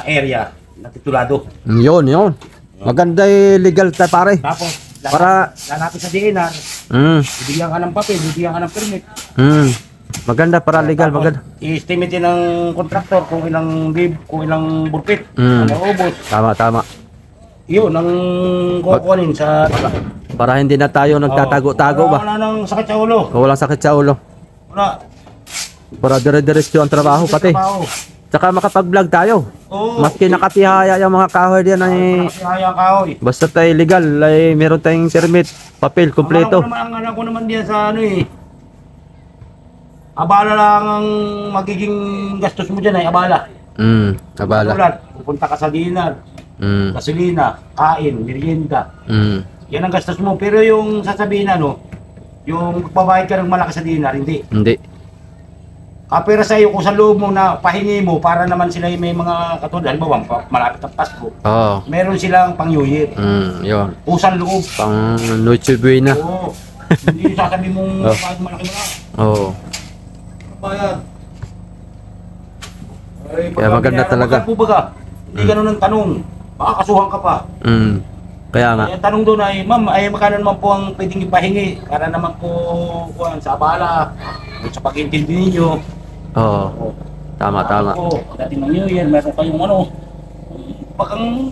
area na titulado. yun. Maganda legal tayo pare. Tapos, Para- lalapit sa DNR, Mm, bibigyan ka ng papel, bibigyan ka ng permit. mm. Maganda para legal, Tapos, maganda. i-estimate din ng contractor kung ilang bib, kung ilang burpit, Mm. ano ubos. Tama. Yun, ang kukunin sa... Para hindi na tayo nagtatago-tago ba? Wala nang sakit sa ulo. O walang sakit sa ulo. Wala. Para dire-diretso ang trabaho pati. Trabaho. Tsaka makapag-vlog tayo. Oo. Maski nakatihaya yung mga kahoy diyan ay Kasi hayang kahoy. basta tayo legal ay meron tayong permit, papel, kumpleto. Ang alam ko naman diyan sa ano eh. Abala lang ang magiging gastos mo diyan ay abala. Abala. Tulad, pupunta ka sa dinar, gasolina, kain, merienda. Yan ang gastos mo. Pero yung sasabihin ano, yung magbabayad ka ng malaki sa dinar, hindi. Hindi. Kapira sa iyo kung sa loob mo na pahingi mo para naman sila may mga katulad, halimbawa malapit ang Pasko. Oo. Meron silang pang New Year. Yun. Pusang loob. Pang Noche Buena. Oo. Hindi yung sasabihin mong Oh. kahit malaki mo na. Oo. Bayad. Ay, Kaya maganda talaga. Po baga, hindi ganun ang tanong. Makakasuhan ka pa. Kaya nga. Yung tanong doon ay, ma'am, ay magkano naman po ang pwedeng ipahingi para naman po kuwan, sa abala, sa pag-intindi ninyo. Oo. Tama. Po, dating ng New Year, meron kayong ano, bakang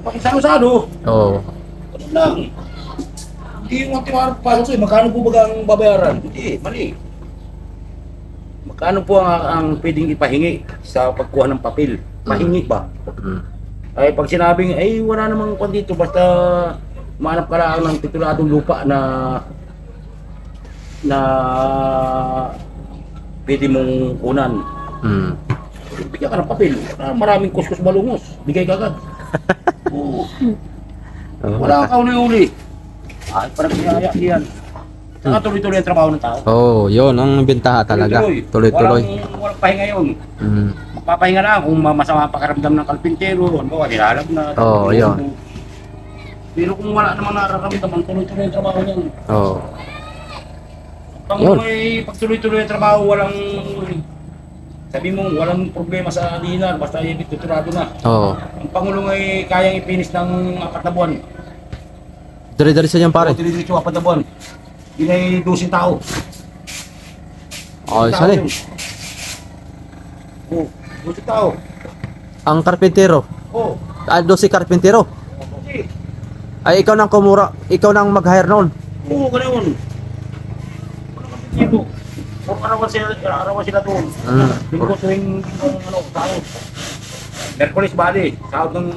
pakisano-sano. Oo. Ano lang. Hindi yung ating pasok sa'yo, magkano po ba ang babayaran? Hindi, mali. Magkano po ang pwedeng ipahingi sa pagkuha ng papel? Pahingi ba? Ay pag sinabing, ay wala namang kwan dito, basta mahanap ka lang ng tituladong lupa na pwede mong kunan. Bigyan ka ng papel. Maraming kuskus balungos. Bigay ka agad. Oo. Wala kang kauli-uli. Ay, parang pinaya yan. Saka tuloy-tuloy ang trabaho ng tao. Oo, yun ang bentaha talaga. Tuloy-tuloy. Walang pahinga yun. Magpapahinga na kung masama pakaramdam ng kalpintero. Ano ba, nilalag na. Oo, yun. Pero kung wala namang nararamdaman, tuloy-tuloy ang trabaho niyan. Oo. Pag Yun. may pagtuloy-tuloy ang trabaho, sabi mo, walang problema sa dinar, basta ibig tuturado na. Oo. Ang Pangulong ay kayang ipinis ng 4 na buwan. Dire-diretso yan pare. Diretso 4 na buwan. Yun ay 12 tao. Oo, sali. Oo, 12 tao. Ang karpintero. Oo. 12 karpintero. Kasi, Ay ikaw nang kumura, ikaw nang mag-hire noon. oo, ganoon. Walang kapitito. Puro arawan sila doon. Linggo tuwing tao. Merkulis bali, sahod ng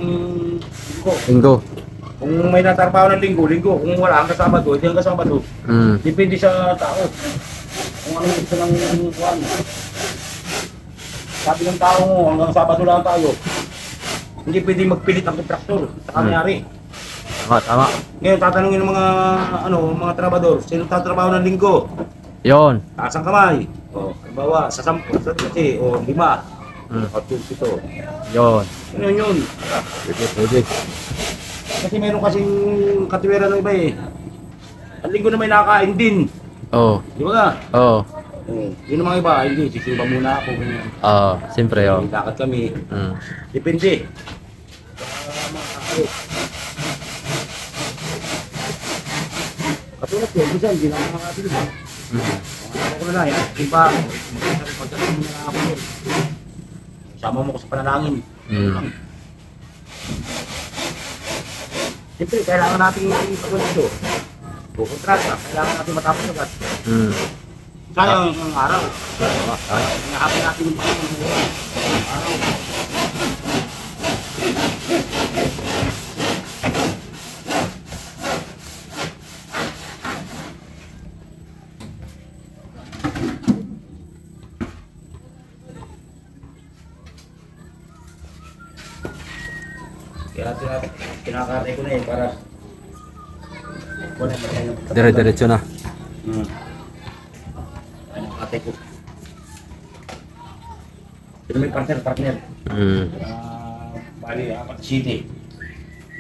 linggo. Linggo. Kung may natrabaho ng linggo. Kung wala hanggang Sabado, hindi hanggang Sabado. Depende sa tao. Kung ano gusto ng kuhan. Sabi ng tao mo, hanggang Sabado lang tayo. Hindi pwede magpilit ang kontraktor sa kanyari. Tama. Ngayon, tatanungin ng mga trabador, sino tatrabaho ng linggo? Yon. Taas ang kamay. O, halimbawa, sa 10, sa 30, o 5. O 27. Yon. Ano yun? Pwede. Kasi meron kasing katiwera ng iba eh. Ang linggo na may nakakain din. Oo. Di ba nga? Oo. Yun ang mga iba, hindi, sisiba muna ako. Ganyan. Oo. Siyempre yun. Lakad kami. Mm. Depende. Katulad yun, minsan, hindi na makakatid ba? Ako ko na lang, yan. Iba, pagdating mo na ako yun. Sama mo ko sa panalangin. Siyempre, kailangan natin pagod ito. Bukontrata, kailangan natin matapos agad. Sayang ang araw. Nahapin natin yung araw. Kaya kinakatay ko na eh para Dire-diretso na. Kinakatay ko. Pero may partner. Mm. Bali, 4 city.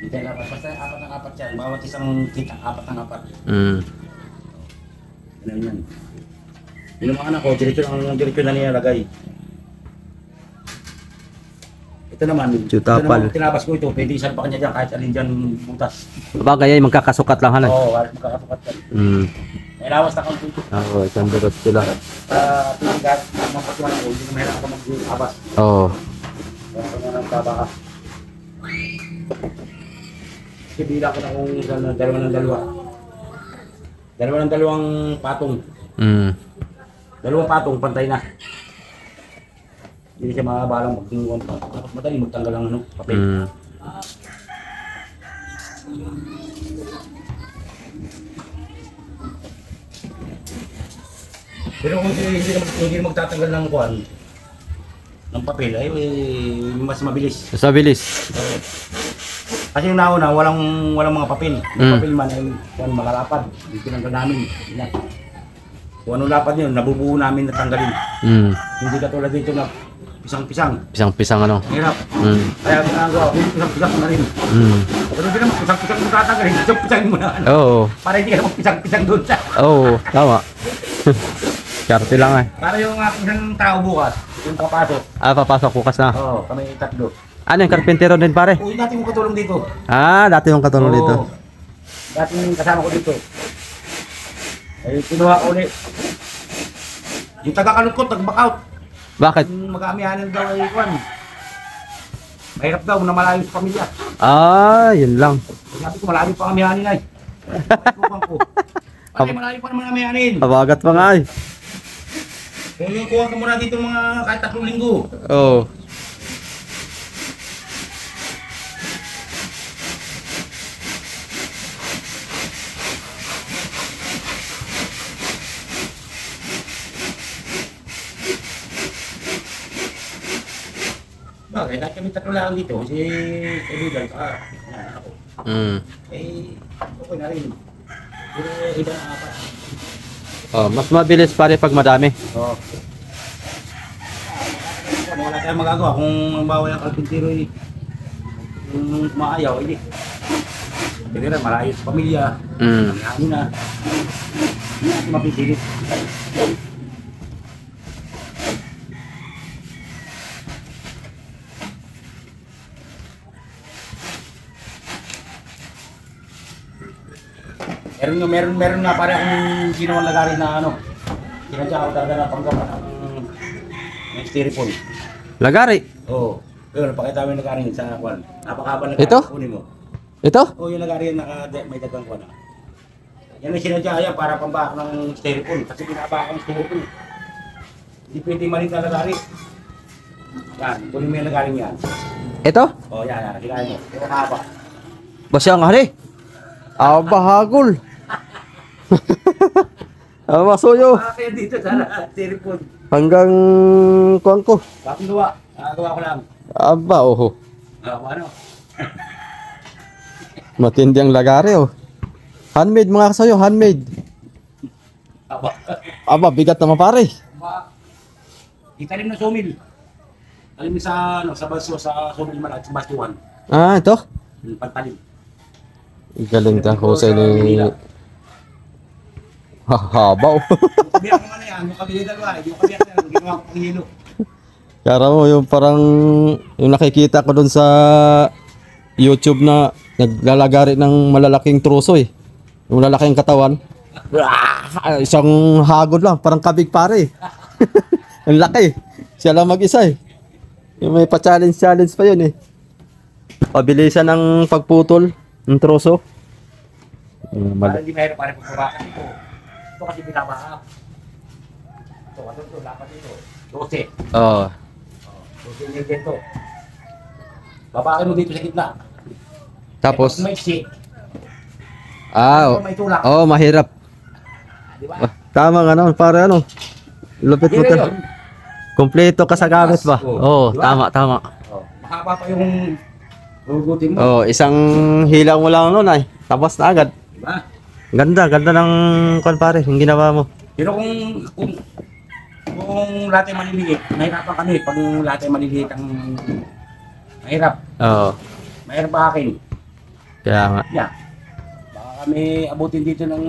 Hindi tayo apat. Basta apat ng apat yan. Bawat isang kita, apat ng apat. Ganun yan. Yung mga anak ko, diretso na nilalagay. Ito naman, Jutapal. tinabas ko ito. Pwede isan pa kanya dyan kahit alin dyan butas. Bagay ay magkakasukat lang hanay. Oo, kahit magkakasukat yan. May lawas na kang ito. Oo, isang durot sila. Pinagkat, mga patuwan ko, hindi na mahirap ako mag-abas. Oo. Kaya ako nga nagtaba ka. Kasi bila ko na kung dalawa ng dalawa. Dalawa ng dalawang patong. Dalawang patong, pantay na. Hindi siya mabalang magtinguan pa. Dapat madali magtanggal ang papel. Pero kung hindi magtatanggal ng kuwan, ng papel, ay mas mabilis. Mas mabilis. Kasi yung nauna, walang mga papel. Yung papel man ay kuwan makalapad. Yung tinanggal namin. Kung anong lapad yun, nabubuo namin na tanggalin. Hindi katulad dito na pisang-pisang. Pisang-pisang ano. Hirap. Kaya ginagawa, pisang-pisang na rin. Pero hindi naman pisang-pisang mo tatanggalin, pisang-pisang mo na. Oo. Para hindi ka naman pisang-pisang doon sa. Oo, tama. Karte lang eh. Para yung aking isang tao bukas, yung papasok. Papasok bukas na. Oo, kami tatlo. Ano yung karpintero din pare? Uy, dati mo katulong dito. Dati yung katulong dito. Dati yung kasama ko dito. Ay, kinuha ko ulit. Yung taga-kalungkot, nag-back out. Bakit? Yung mag-aamihanan daw ay kwan. Mahirap daw na malayo sa pamilya. Yun lang. Sabi ko, malayo pa amihanin ay. Kukuhan ko. Pati malayo pa naman amihanin. Abagat pa nga eh. Kung yung kuha ka muna dito mga kahit 3 linggo. Oo. Bakit? Kahit kami 3 lang dito. Si Kaibigan, ako. Eh, okay na rin. Pero iba na apat. Mas mabilis pare pag madami. Oo. Wala tayong magagawa kung ang bawal ang kalpintero ay yung maayaw, hindi. Hindi rin, malayo sa pamilya. Hangin na. Hindi natin mapipilit. Meron nga pare akong ginawang lagari na ano. Sinadya ako talaga na panggawa ng styrofoam. Lagari. Oo. Pero pakita mo yung lagari sa kwan. Napakabal na Ito? kunin mo. Ito? Oo, yung lagari yan may dagang kwan. Yan ang sinadya yan para pambak ng styrofoam. Kasi pinabak ng styrofoam. Hindi pwede malit na lagari. Yan, kunin mo yung lagari yan. Ito? Oo, yan. Sinayin mo. Yung haba. Basyang hari. Bahagol. Masuyo. Kaya dito sa styrofoam. Hanggang kuwan ko. Bakit gawa? Nakagawa ko lang. Oho. Ano? Matindi ang lagari oh. Handmade mga kasayo, handmade. Bigat naman pare. Italim na sumil. Talim sa baso sa sumil man at sa basuhan. Ito? Pantalim. Galing ka, Jose ni... Habaw. Kabiyak naman na yan. Yung kabiyak dalawa. Yung kabiyak na yan. Ginawa ko pang hilo. Kaya mo, yung parang... Yung nakikita ko dun sa... YouTube na... Naglalagari ng malalaking truso eh. Yung malalaking katawan. Isang hagod lang. Parang kabig pare. Ang laki. Siya lang mag-isa eh. Yung may pa-challenge pa yun eh. Pabilisan ng pagputol ng truso. Para hindi mahirap pare pagbabakan ito. Ito kasi binabaka. Ito, lapat ito. 12. Oo. 12 yung dito. Babakin mo dito sa gitna. Tapos? May stick. May tulak. Mahirap. Di ba? Tama nga naman, pare ano. Lupit mo Hindi to. yun. Kompleto ka sa gamit ba? Oo, Di ba? tama. Mahaba pa yung hugutin mo. Isang hilaw mo lang noon ay. Tapos na agad. Di ba? Ganda ng kwan pare, yung ginawa mo. Pero kung lahat ay maliliit, mahirapan kami. Pag lahat ay maliliit ang mahirap. Oo. Mahirap ba akin? Kaya nga. Yeah. Baka kami abutin dito ng...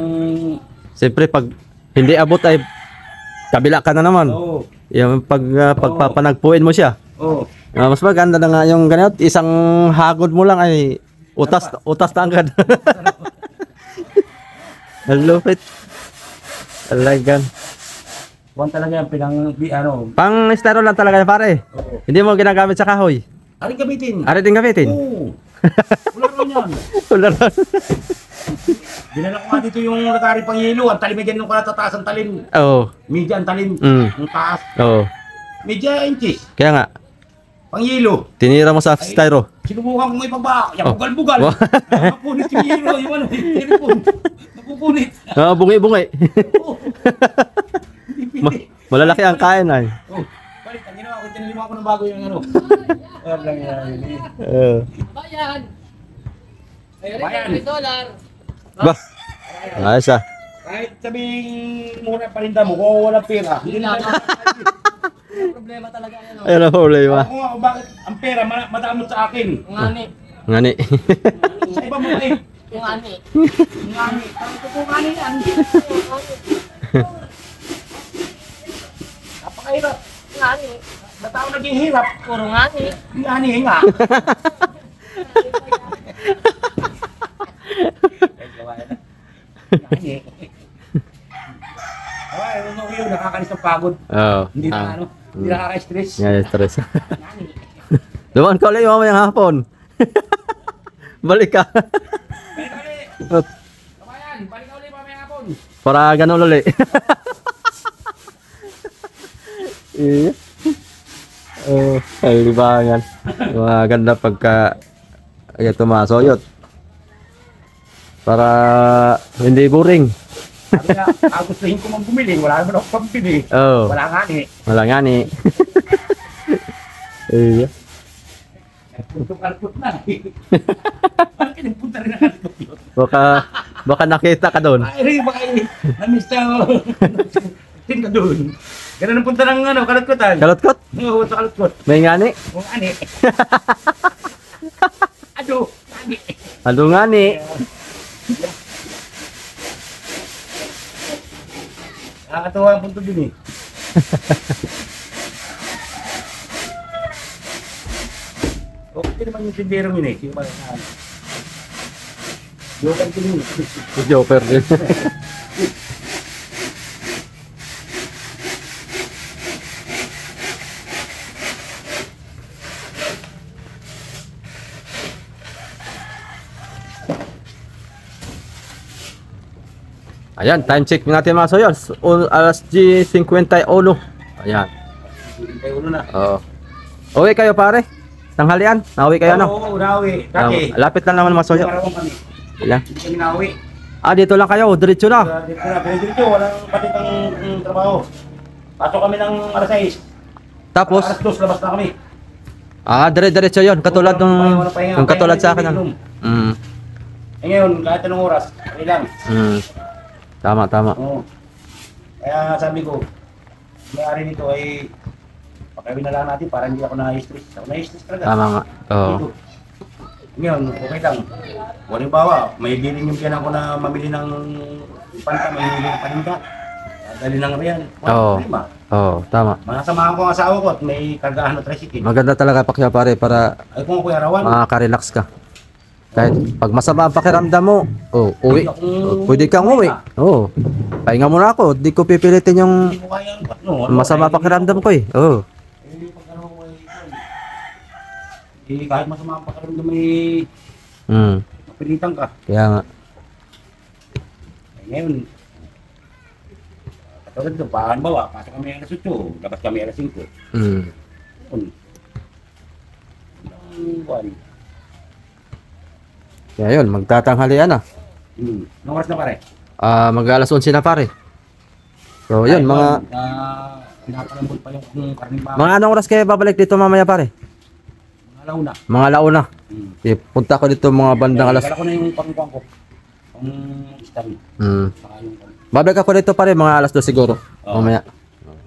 Siyempre pag hindi abot ay kabila ka na naman. Oo. Yung pagpapanagpuin mo siya. Oo. Mas maganda na nga yung ganito, isang hagod mo lang ay utas na agad. Lupit. Talagang. Buwan talaga yan, ano. Pang styro lang talaga yan pare. Oo. Hindi mo ginagamit sa kahoy. Aring gamitin. Ari din gamitin. Oo. Wala rin yan. Wala rin. Dinala ko nga dito yung latari pang yelo. Ang talim, ganyan ko na tataas ang talim. Oo. Media ang talim. Mm. Ang taas. Oo. Media inches. Kaya nga, Pang yelo. tinira mo sa styro. Sinubukan ko ibaba. Yung Oh. bugal-bugal. Wow. Napupunit yung yelo. Yung ano, yung telepon. Napupunit. Bungi-bungi. Oo. Hindi pwede. Malalaki ang kain ay. Oh, balik, ang ginawa ko, tinalima ko ng bago yung ano. Wala lang yan. Bayan! Bayan. $1 Ba? Ayos ah. Kahit sabing mura parinda mo, kung walang pera, hindi na ako. Problema talaga yan. Ayun ang problema. Ako nga, kung bakit ang pera madamot sa akin. Yung ani. Ngani. Sa iba mo eh. Yung ani. Yung ngani. Parang totoo ngani yan. Napakahirap. Yung ani. Na tao naging hirap. Puro ngani. Yung ngani nga. Ngani. Ay, ano yun, nakakalis ng pagod. Oo. Hindi na ano, hindi nakaka-stress. Ngayon, stress. Ngani. Dumaan ka ulit mamayang hapon. Balik ka. Balik ulit. Kabayan, balik ka ulit mamaya hapon. Para ganun ulit. Iya. Oh, libangan. Maganda pagka ito masoyot. Para hindi boring. Sabi nga, gustuhin ko mang bumili, wala naman ako pambili. Oh, Wala nga ni. wala nga ni. Iya. Punto-kalpot na. Parang kinagpunta rin ang kalpot yun. Baka nakita ka doon. Ay, baka na-miss na ako. Tingka doon. Ganun ang punta ng ano, kalutkutan. Kalutkot? Oo, sa kalutkot. May ngani? Kung ani. Ado, ani. Ano nga ni? Nakakatawa ang punto din eh. Okay naman yung tinderong yun eh. Yung mga ano. Yokan ko yun. Joker din. Ayan, time check natin mga soyos. Alas G51. Ayan. Kayo ulo na. Oo. Uwi kayo pare? Tanghalian? Nauwi kayo no? Oo, nauwi. Dati. Lapit lang naman mga soyos. Marawang kami. Ilan? Hindi kami nauwi. Dito lang kayo. Diretso na. Dito na, pero dito, walang patit ang trabaho. Pasok kami ng alas 6. Tapos, Alas 2, labas na kami. dire-diretso yun. Katulad nung, yung katulad sa akin. Ano? Eh ngayon, kahit anong oras, okay lang. Tama. Oo. Kaya sabi ko, may-ari nito ay pakawin na lang natin para hindi ako na-stress. Ako na-stress talaga. Tama nga. Oo. Dito. Ngayon, okay lang. Halimbawa, may bilin yung piyanan ko na mamili ng panta, may mamili ng paninda. Dali ng riyan. Oo. Oo, tama. Manasamahan ko ang asawa ko at may kargahan na tricycle. Maganda talaga pakya pare para Ay kung ako'y arawan. makaka-relax ka. Kahit pag masama ang pakiramdam mo, uwi. Pwede kang uwi. Oo. Pahinga muna ako. Di ko pipilitin yung Hindi ko kaya ano. masama pakiramdam ko eh. Oo. Pag ano ko kahit masama ang pakiramdam may mapilitan ka. Kaya nga. Ngayon, katulad ito, halimbawa, pasok kami alas 8, labas kami alas 5. Buwan. Kaya yun, magtatanghalian na. Anong oras na pare? Mag-alas 11 na pare. So yun, mga Pinapalambol pa yung karning baka. mga anong oras kayo babalik dito mamaya pare? Mga launa. Mga launa. Punta ko dito mga bandang alas. Kala ko na yung pangkuhan ko. Ang stand. Saka yung Babalik ako dito pare mga alas 2 siguro. Mamaya.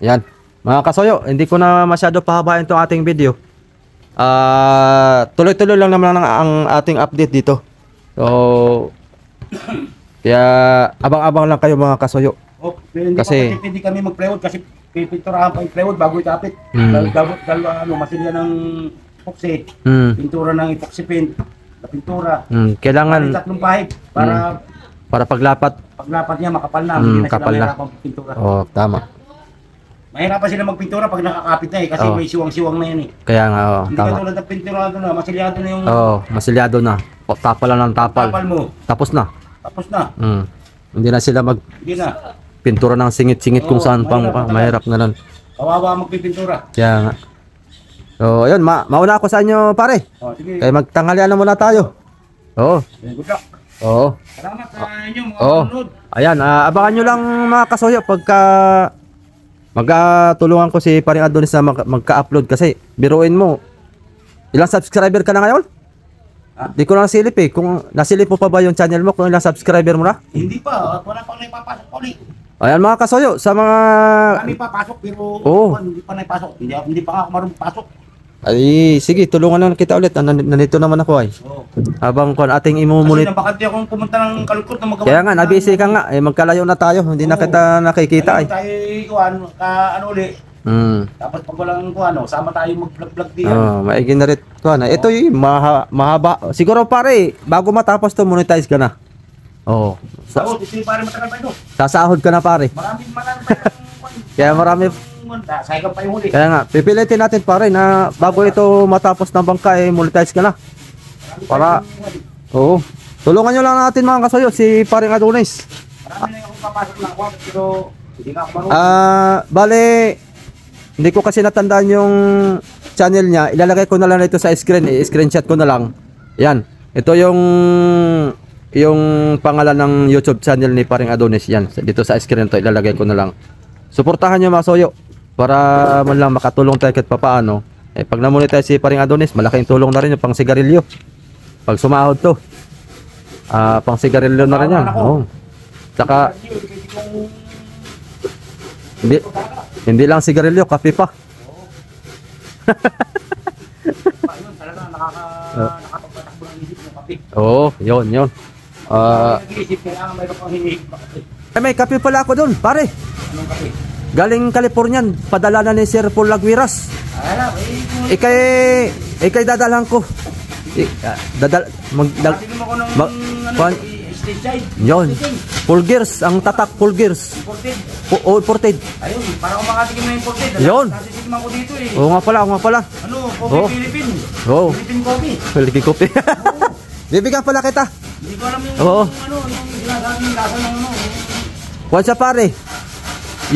Yan. Mga kasoyo, hindi ko na masyado pahabain tong ating video. Tuloy-tuloy lang naman ang ating update dito. So, kaya abang-abang lang kayo mga kasuyo. Oh, hindi Kasi- kasi hindi kami mag-plywood kasi pipinturahan pa yung plywood bago ikapit. Dahil masilya ng epoxy, Hmm. pintura ng epoxy paint, na pintura. Kailangan Tatlong pahig para paglapat. paglapat niya makapal na, hindi na kapal sila na. mahirapan pintura. Oh, tama. Mahirapan sila magpintura pag nakakapit na kasi Oh. may siwang-siwang na yan eh. Kaya nga, Hindi tama. katulad ng pinturado na, masilyado na yung Masilyado na. Tapal lang ng tapal. tapal mo. Tapos na. Tapos na, Hindi na sila hindi na. magpintura ng singit-singit kung Oo, saan pang mahirap talaga. mahirap na lang. Kawawa magpipintura. Kaya nga. So, ayun, mauna ako sa inyo, pare. Oh, sige. Kaya magtanghalian na muna tayo. Oo. Good luck. Oo. Salamat sa inyo mga Oo. manonood. Ayan, abangan nyo lang mga kasuyo pagka magtulungan ko si paring Adonis na magka-upload kasi biruin mo. Ilang subscriber ka na ngayon? Di ko na nasilip eh. Kung nasilip mo pa ba yung channel mo kung ilang subscriber mo na? Hindi pa, wala pang naipapasok ulit. Ayan mga kasuyo, sa mga... Kami papasok pero Oo. hindi pa naipasok. Hindi pa nga ako marunong pasok. Ay, sige, tulungan na kita ulit. Nandito naman ako ay. Oo. Habang kon ating Kasi imumunit. nabakante akong pumunta ng Kalukot na magawa. Kaya nga, nabisi ka nga. Eh, magkalayo na tayo. Hindi na Oo. kita nakikita ay. Tayo ulit. Tapos pag walang sama tayo mag-vlog din. Maigi na rin. Ito yung mahaba. Siguro pare, bago matapos to monetize ka na. Oo. Tapos ito yung pare matagal pa ito. Sasahod ka na pare. Marami pa yung Kaya marami. sayang pa yung huli. Kaya nga, pipilitin natin pare na bago ito matapos ng bangka eh, monetize ka na. Para, oo. Tulungan nyo lang natin mga kasuyo, si paring Adonis. Marami na yung papasok na ako pero hindi nga ako marunong. Bale, hindi ko kasi natandaan yung channel niya. Ilalagay ko na lang ito sa screen. I-screenshot ko na lang. Yan. Ito yung pangalan ng YouTube channel ni paring Adonis. Yan. Dito sa screen to ilalagay ko na lang. Suportahan nyo mga soyo para man lang makatulong tayo kahit papaano. Eh, pag namonetize si paring Adonis, malaking tulong na rin yung pang sigarilyo. Pag sumahod to, pang sigarilyo na rin yan. Oo. Saka, hindi lang sigarilyo, kape pa. Ayun, talaga nakapagpatakbo ng isip ng kape. Oo, yun. Nag-iisip kailangan mayroon pang hinihingi pa kape. Ay, may kape pala ako dun, pare. Anong kape? Galing Californian, padala na ni Sir Paul Laguiras. Alam, Ikay dadalhan ko. Tingin mo ko ng stage side. Yon. Pulgers, ang tatak Pulgers. Imported. Imported. Ayun, para kung makatikim na imported. Yun. Natitigman ko dito eh. Oo nga pala. Ano, Oo. coffee Philippine. Oo. Philippine coffee. Pwede kopi. Bibigyan pala kita. Hindi ko alam yung Oo. yung sinasabi yung lasa ng Kwan siya pare. coffee.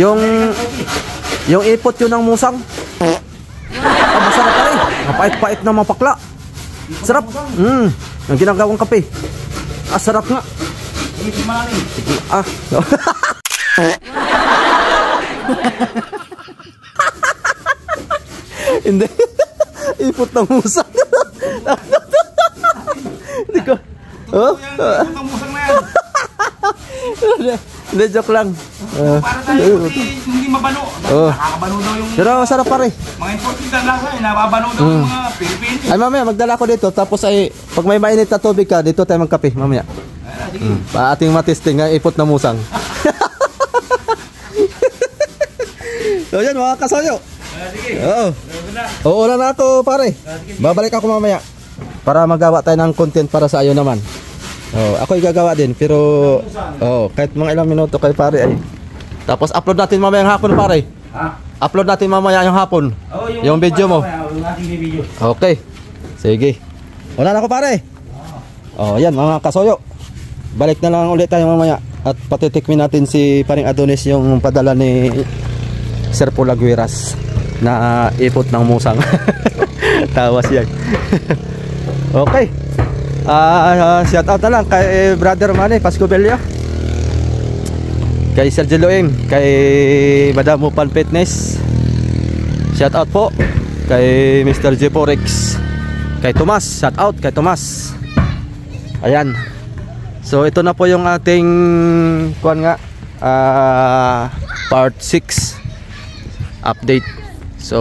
Yung ipot yun ng musang. Masarap pare. Mapait-pait na mapakla. Sarap. Yung ginagawang kape. Sarap nga. Hindi malalim. Hindi. Ipot ng musang. Hindi ko. Yung musang na yan. Hindi, joke lang. Para tayo hindi mabano. Nakakabano daw yung Pero masarap pare. mga imported na lasa eh. Nababano daw yung mga Pilipino. Ay mamaya, magdala ko dito. Tapos ay, pag may mainit na tubig ka, dito tayo magkape mamaya. Para ating matesting ang ipot na musang. So yan mga kasoyo. Sige. Oo na ako pare. Babalik ako mamaya. Para magawa tayo ng content para sa iyo naman. Ako gagawa din pero kahit mga ilang minuto kay pare ay. Tapos upload natin mamaya yung hapon pare. Upload natin mamaya yung hapon. Yung video mo. Yung ating video. Okay. Sige. Wala na ako pare. Yan mga kasoyo. Balik na lang ulit tayo mamaya at patitikmin natin si paring Adonis yung padala ni Sir Paul Laguiras na ipot ng musang. Tawas yan. Okay. Shout out na lang kay Brother Manny Pascobelio, kay Sergio Loeng, kay Madam Upan Fitness. Shout out po kay Mr. Jeporex, kay Tomas. Shout out kay Tomas. Ayan. So ito na po yung ating kuan nga part 6 update. So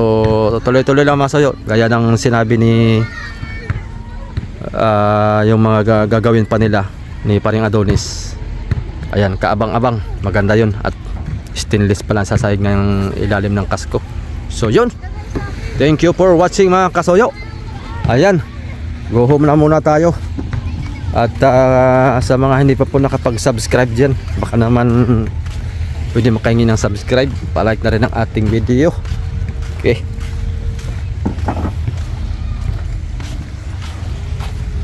tuloy-tuloy lang masayo gaya ng sinabi ni yung mga gagawin pa nila ni paring Adonis. Ayan, kaabang-abang, maganda yun. At stainless pa lang sa sahig ng ilalim ng kasko. So yun, thank you for watching mga kasoyo. Ayan, go home na muna tayo. At sa mga hindi pa po nakapag-subscribe dyan, baka naman pwede makahingi ng subscribe, palike na rin ang ating video. Okay.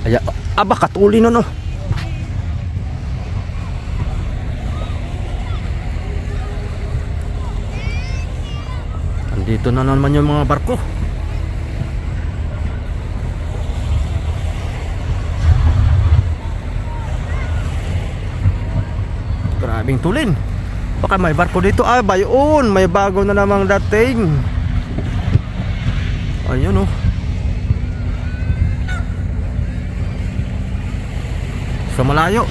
Ayan, aba katuli no no. Andito na naman yung mga barko. Grabing tulin. Baka may barko dito. Ah, bayon, may bago na namang dating. Ayun oh. Sa malayo.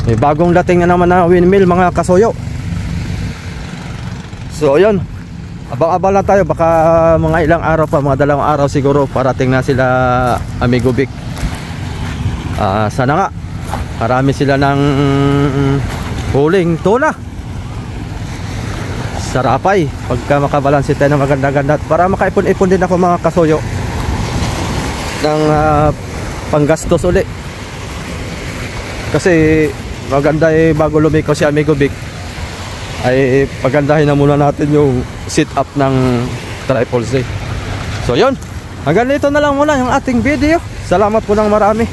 May bagong dating na naman na windmill mga kasoyo. So ayun, abang-abang lang tayo. Baka mga ilang araw pa, mga 2 araw siguro, parating na sila Amigo Vic. Sana nga marami sila ng huling tuna, sarapay, pagka makabalansin tayo ng maganda-ganda. Para makaipon-ipon din ako mga kasoyo ng panggastos uli. Kasi maganda bago lumiko si Amigo Vic ay pagandahin na muna natin yung sit up ng Triple Z. So yun, hanggang dito na lang muna yung ating video. Salamat po ng marami.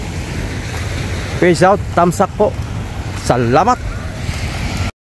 Peace out, thumbs up po. Salamat.